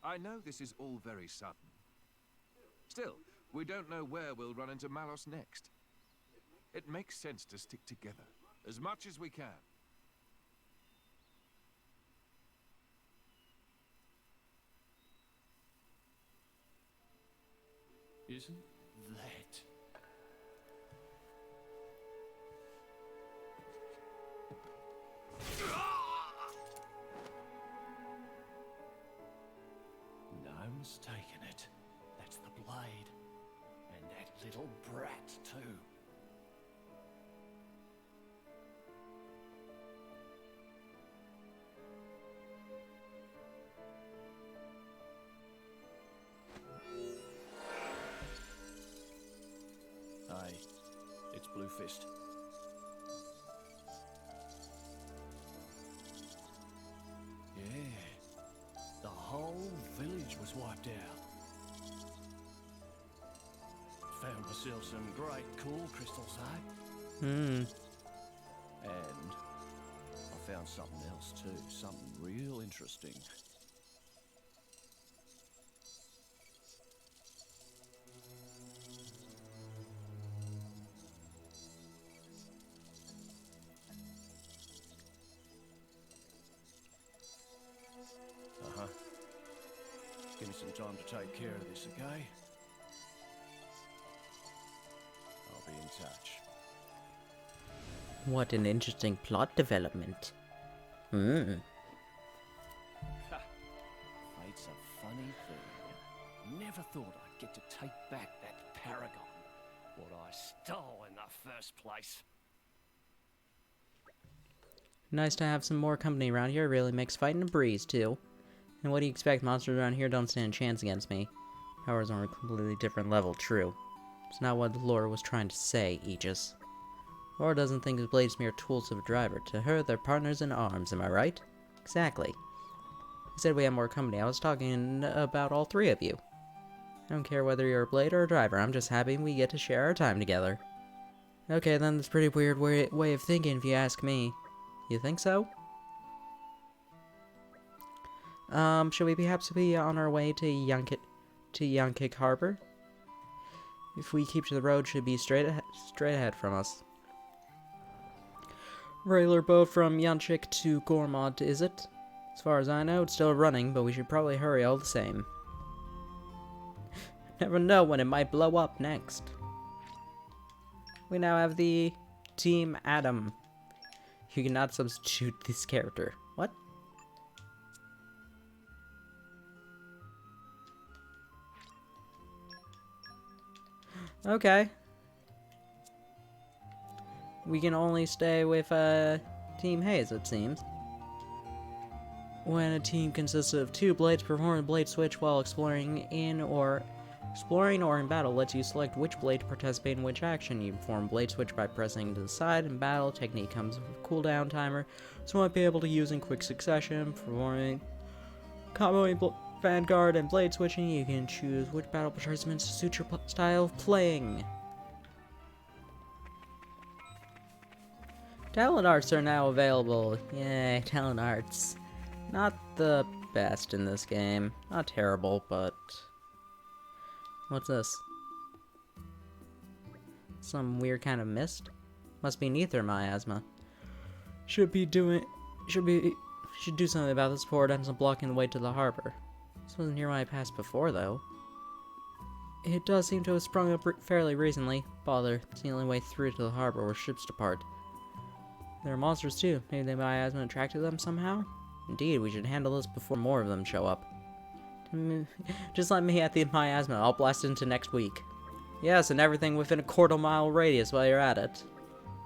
I know this is all very sudden. Still, we don't know where we'll run into Malos next. It makes sense to stick together, as much as we can. Isn't that... No mistaking it. That's the blade. And that little brat, too. Aye, it's Blue Fist. Yeah, the whole village was wiped out. Found myself some great cool crystals, eh? And I found something else too, something real interesting. Give me some time to take care of this, okay? I'll be in touch. What an interesting plot development. Fate's a funny thing. Never thought I'd get to take back that paragon. What I stole in the first place. Nice to have some more company around here. It really makes fighting a breeze, too. And what do you expect? Monsters around here don't stand a chance against me. Powers are on a completely different level, true. It's not what Laura was trying to say, Aegis. Laura doesn't think his blades mere tools of a driver. To her, they're partners in arms, am I right? Exactly. He said we have more company. I was talking about all three of you. I don't care whether you're a blade or a driver. I'm just happy we get to share our time together. Okay, then that's a pretty weird way of thinking, if you ask me. You think so? Should we perhaps be on our way to Yankik Harbor? If we keep to the road, should be straight ahead from us. Regular boat from Yanchik to Gormont, is it? As far as I know, it's still running, but we should probably hurry all the same. Never know when it might blow up next. We now have the Team Adam. You cannot substitute this character. What? Okay. We can only stay with Team Hayes, it seems. When a team consists of two blades, perform a blade switch while exploring or in battle lets you select which blade to participate in which action. You perform blade switch by pressing to the side in battle. Technique comes with a cooldown timer, so you might be able to use in quick succession. Performing comboing Vanguard and blade switching, you can choose which battle participants to suit your style of playing. Talent arts are now available. Yay, talent arts. Not the best in this game. Not terrible, but... What's this? Some weird kind of mist? Must be ether miasma. Should do something about this before it ends up blocking the way to the harbor. This wasn't near when I passed before, though. It does seem to have sprung up fairly recently. Bother, it's the only way through to the harbor where ships depart. There are monsters too. Maybe the miasma attracted them somehow? Indeed, we should handle this before more of them show up. Just let me at the miasma. I'll blast into next week. Yes, and everything within a quarter-mile radius while you're at it.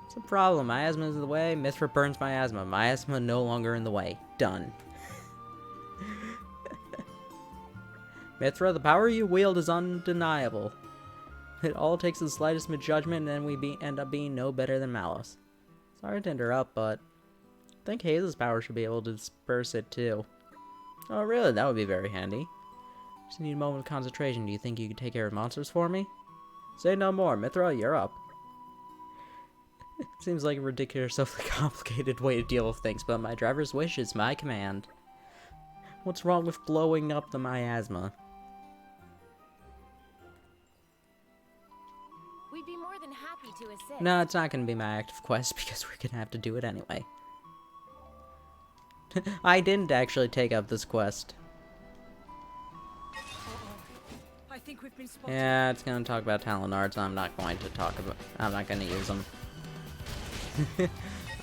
It's a problem. Miasma is in the way. Mithra burns miasma. Miasma no longer in the way. Done. Mithra, the power you wield is undeniable. It all takes the slightest misjudgment, and we end up being no better than Malos. Sorry to interrupt, but I think Haze's power should be able to disperse it too. Oh, really? That would be very handy. Just need a moment of concentration. Do you think you could take care of monsters for me? Say no more. Mithra, you're up. Seems like a ridiculously complicated way to deal with things, but my driver's wish is my command. What's wrong with blowing up the miasma? We'd be more than happy to assist. No, it's not going to be my active quest because we're going to have to do it anyway. I didn't actually take up this quest. I think we've been spotted. Yeah, it's going to talk about talent arts. I'm not going to use them.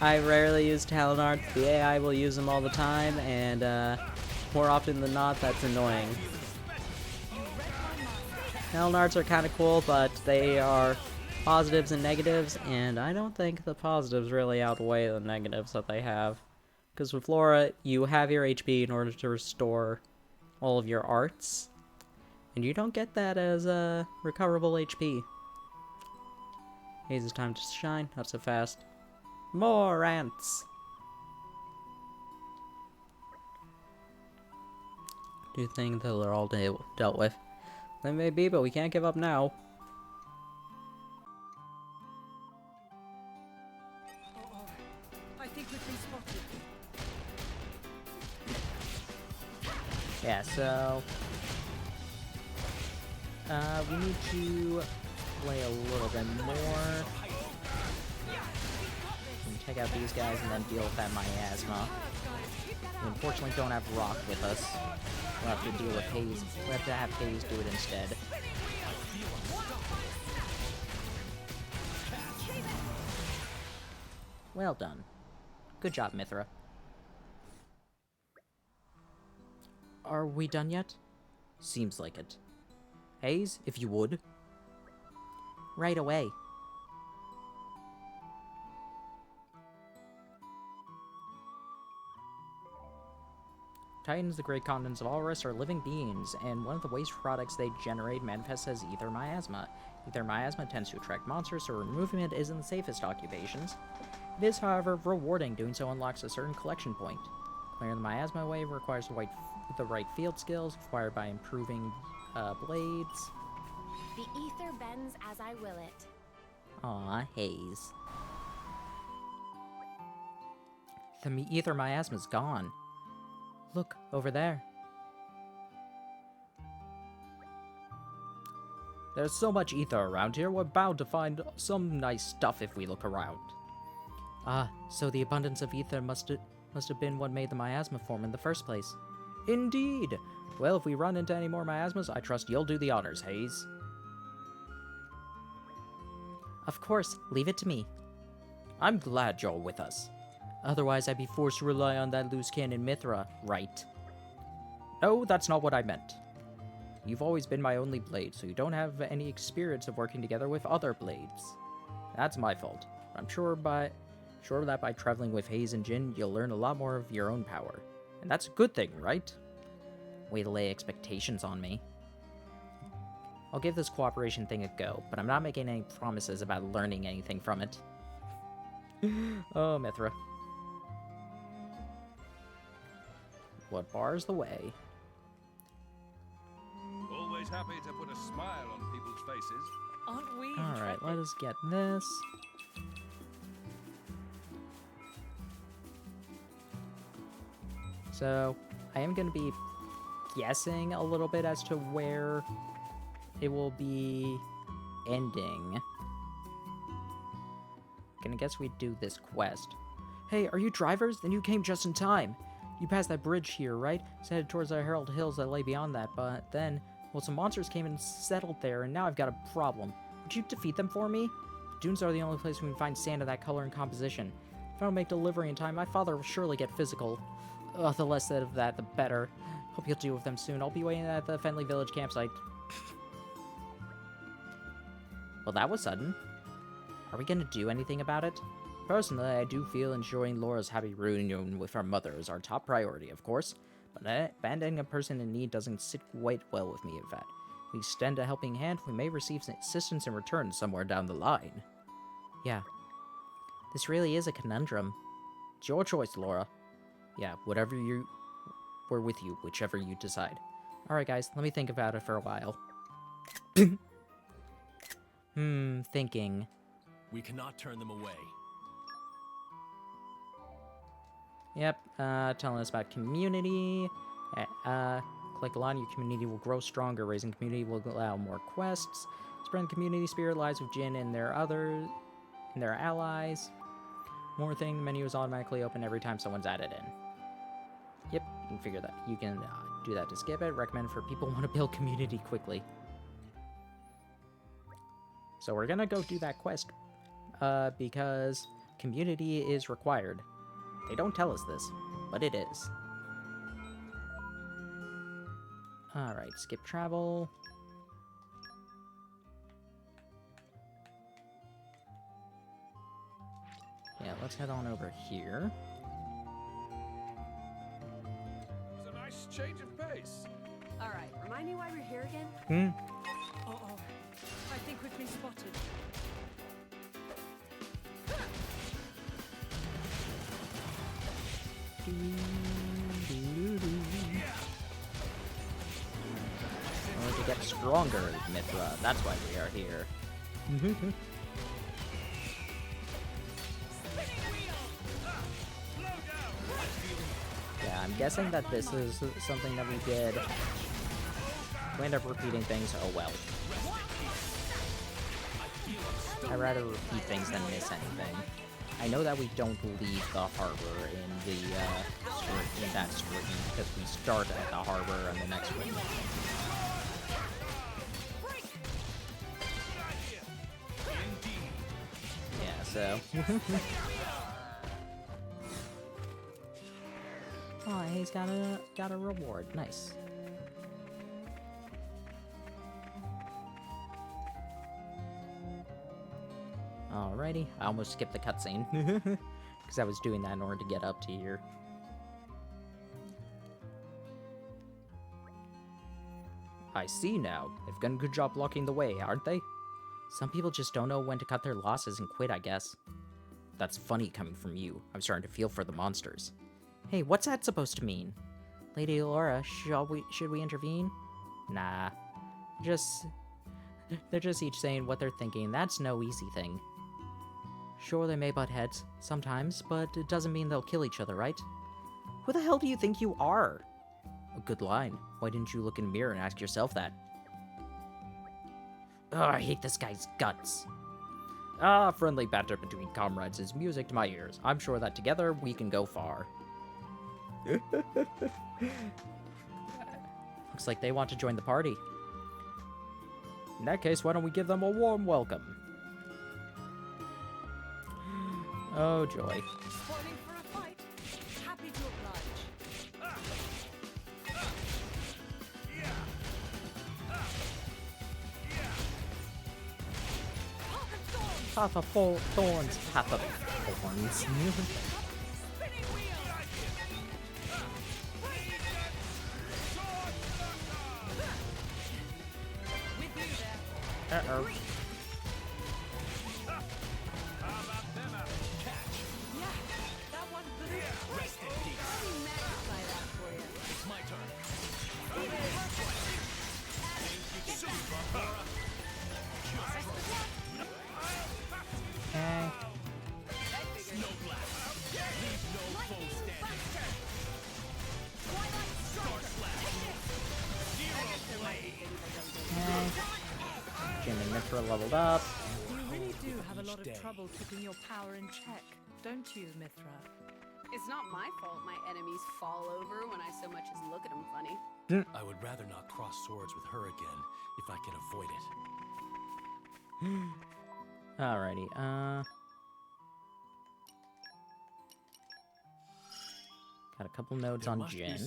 I rarely use talent arts. The AI will use them all the time, and more often than not, that's annoying. Talent arts are kind of cool, but they are positives and negatives, and I don't think the positives really outweigh the negatives that they have. Because with Laura, you have your HP in order to restore all of your arts, and you don't get that as recoverable HP. Haze's time to shine, not so fast. More ants! Do you think that they're all dealt with? They may be, but we can't give up now. I think we've been spotted. Yeah, so we need to play a little bit more. And take out these guys and then deal with that miasma. We unfortunately don't have Rock with us. We'll have to deal with Haze. We'll have to have Haze do it instead. Well done. Good job, Mithra. Are we done yet? Seems like it. Haze, if you would. Right away. Titans, the great continents of Allrest, are living beings, and one of the waste products they generate manifests as ether miasma. Ether miasma tends to attract monsters, so removing it isn't the safest occupations. It is, however, rewarding. Doing so unlocks a certain collection point. Clearing the miasma wave requires the right field skills, acquired by improving blades. The ether bends as I will it. Aw, Haze. The ether miasma's gone. Look, over there. There's so much ether around here, we're bound to find some nice stuff if we look around. Ah, so the abundance of ether must have been what made the miasma form in the first place. Indeed! Well, if we run into any more miasmas, I trust you'll do the honors, Haze. Of course, leave it to me. I'm glad you're with us. Otherwise, I'd be forced to rely on that loose cannon Mithra, right? No, that's not what I meant. You've always been my only blade, so you don't have any experience of working together with other blades. That's my fault. I'm sure that by traveling with Haze and Jin, you'll learn a lot more of your own power. And that's a good thing, right? Way to lay expectations on me. I'll give this cooperation thing a go, but I'm not making any promises about learning anything from it. Oh, Mithra. What bars the way? Always happy to put a smile on people's faces. Aren't we? Alright, let us get this. So, I am going to be guessing a little bit as to where it will be ending. Gonna guess we do this quest. Hey, are you drivers? Then you came just in time. You passed that bridge here, right? It's headed towards the Herald Hills that lay beyond that, but then, well, some monsters came and settled there, and now I've got a problem. Would you defeat them for me? The dunes are the only place we can find sand of that color and composition. If I don't make delivery in time, my father will surely get physical. Ugh, the less said of that, the better. Hope you'll deal with them soon. I'll be waiting at the Fenley Village campsite. Well, that was sudden. Are we gonna do anything about it? Personally, I do feel ensuring Laura's happy reunion with her mother is our top priority, of course, but abandoning a person in need doesn't sit quite well with me, in fact. If we extend a helping hand, we may receive assistance in return somewhere down the line. Yeah. This really is a conundrum. It's your choice, Laura. Yeah, whatever you... We're with you, whichever you decide. Alright, guys, let me think about it for a while. Thinking. We cannot turn them away. Yep, telling us about community. Click a lot, your community will grow stronger. Raising community will allow more quests. Spreading community spirit lies with Jin and their allies. More thing, the menu is automatically open every time someone's added in. Yep, you can figure that. You can do that to skip it. Recommend for people who want to build community quickly. So we're gonna go do that quest, because community is required. They don't tell us this, but it is. Alright, skip travel. Yeah, let's head on over here. It's a nice change of pace. Alright, remind me why we're here again? Uh-oh. I think we've been spotted. In order to get stronger, Mithra. That's why we are here. Yeah, I'm guessing that this is something that we did. We end up repeating things, oh well. I'd rather repeat things than miss anything. I know that we don't leave the harbor in the in that screen because we start at the harbor on the next screen. Yeah, so. Oh, he's got a reward. Nice. Alrighty, I almost skipped the cutscene because I was doing that in order to get up to here. I see now. They've done a good job blocking the way, aren't they? Some people just don't know when to cut their losses and quit, I guess. That's funny coming from you. I'm starting to feel for the monsters. Hey, what's that supposed to mean? Lady Laura, should we intervene? Nah. They're just each saying what they're thinking. That's no easy thing. Sure, they may butt heads sometimes, but it doesn't mean they'll kill each other, right? Who the hell do you think you are? A good line. Why didn't you look in the mirror and ask yourself that? Ugh, I hate this guy's guts. Friendly banter between comrades is music to my ears. I'm sure that together we can go far. Looks like they want to join the party. In that case, why don't we give them a warm welcome? Oh, joy. Spoiling for a fight? Happy to oblige. Path of thorns, path of thorns. Uh-oh. Jin and Mithra leveled up. You really do have a lot of trouble keeping your power in check, don't you, Mithra? It's not my fault my enemies fall over when I so much as look at them funny. I would rather not cross swords with her again if I can avoid it. Alrighty, got a couple nodes on Jin.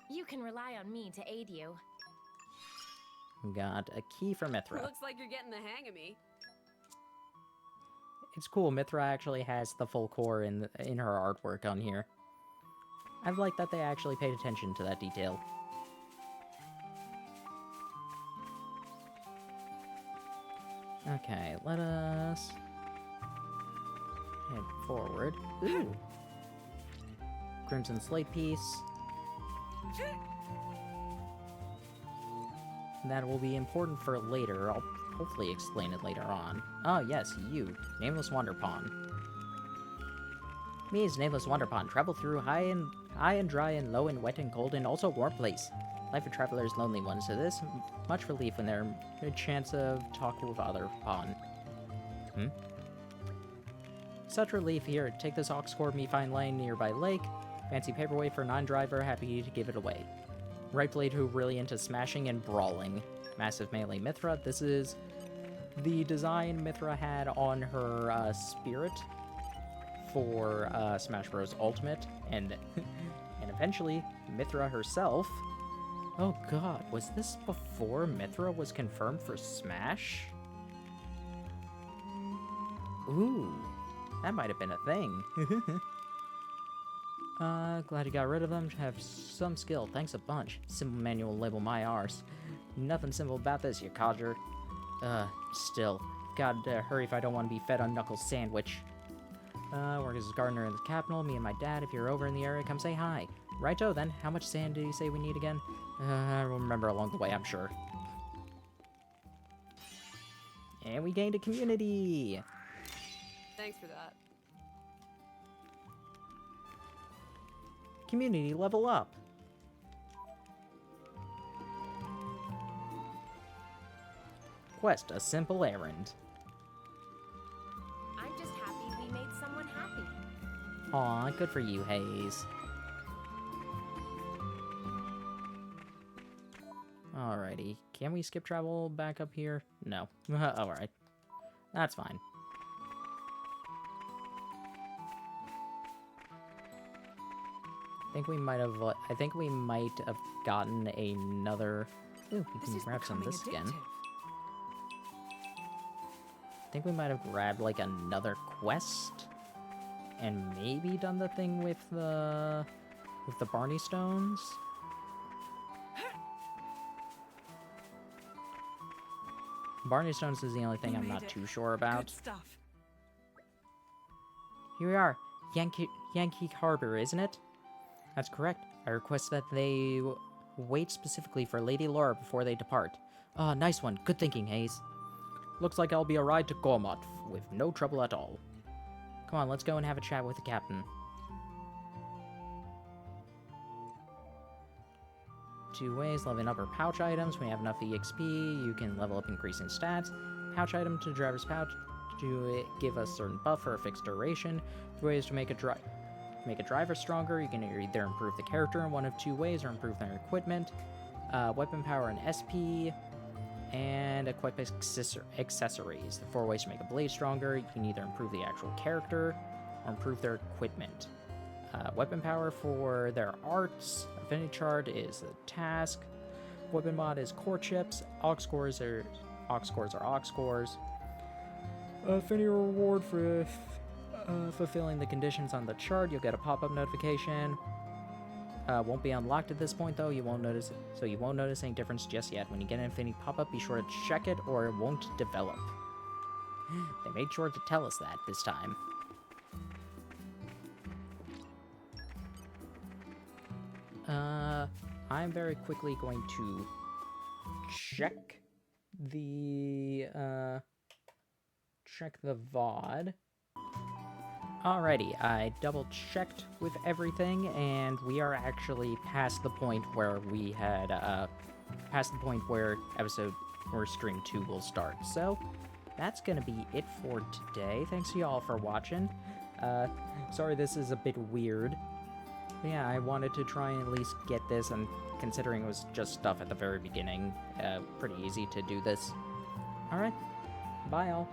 You can rely on me to aid you. Got a key for Mithra. Looks like you're getting the hang of me. It's cool, Mithra actually has the full core in her artwork on here. I like that they actually paid attention to that detail. Okay, let us head forward. Ooh. Crimson Slate piece. That will be important for later. I'll hopefully explain it later on. Oh yes, you, Nameless Wanderpawn. Me is Nameless Wanderpawn. Travel through high and dry and low and wet and cold and also warm place. Life of traveler is lonely one, so this much relief when there a chance of talk with other pawn. Such relief here. Take this ox cord me find laying nearby lake. Fancy paperweight for non-driver. Happy to give it away. Replaythrough really into smashing and brawling. Massive melee Mithra. This is the design Mithra had on her spirit for Smash Bros. Ultimate, and and eventually Mithra herself. Oh god, was this before Mithra was confirmed for Smash? Ooh, that might have been a thing. Glad you got rid of them. Have some skill. Thanks a bunch. Simple manual label my arse. Nothing simple about this, you codger. Still. Gotta hurry if I don't want to be fed on Knuckles' sandwich. Work as a gardener in the capital. Me and my dad, if you're over in the area, come say hi. Righto then, how much sand did you say we need again? I'll remember along the way, I'm sure. And we gained a community! Thanks for that. Community level up! Quest, a simple errand. I'm just happy we made someone happy. Aw, good for you, Hayes. Alrighty, can we skip travel back up here? No. Alright. That's fine. I think we might have gotten another... Ooh, we can grab some of this again. I think we might have grabbed, like, another quest, and maybe done the thing with the Barney Stones. Barney Stones is the only thing I'm not too sure about. Here we are, Yankee Harbor, isn't it? That's correct. I request that they wait specifically for Lady Laura before they depart. Ah, nice one. Good thinking, Hayes. Looks like I'll be a ride to Gormott with no trouble at all. Come on, let's go and have a chat with the captain. 2 ways, leveling up our pouch items. When you have enough EXP, you can level up increasing stats. Pouch item to driver's pouch to give a certain buff for a fixed duration. 3 ways to make a driver stronger. You can either improve the character in one of 2 ways or improve their equipment. Weapon power and SP. And equip accessories. The 4 ways to make a blade stronger. You can either improve the actual character or improve their equipment. Weapon power for their arts. Affinity chart is a task. Weapon mod is core chips. Aux cores are aux cores. Affinity reward for fulfilling the conditions on the chart. You'll get a pop-up notification. Won't be unlocked at this point though. You won't notice any difference just yet. When you get an Infinity pop-up, be sure to check it or it won't develop. They made sure to tell us that this time. I'm very quickly going to check the VOD. Alrighty, I double-checked with everything, and we are actually past the point where we had, where stream 2 will start. So, that's gonna be it for today. Thanks to y'all for watching. Sorry this is a bit weird. But yeah, I wanted to try and at least get this, and considering it was just stuff at the very beginning, pretty easy to do this. Alright, bye y'all.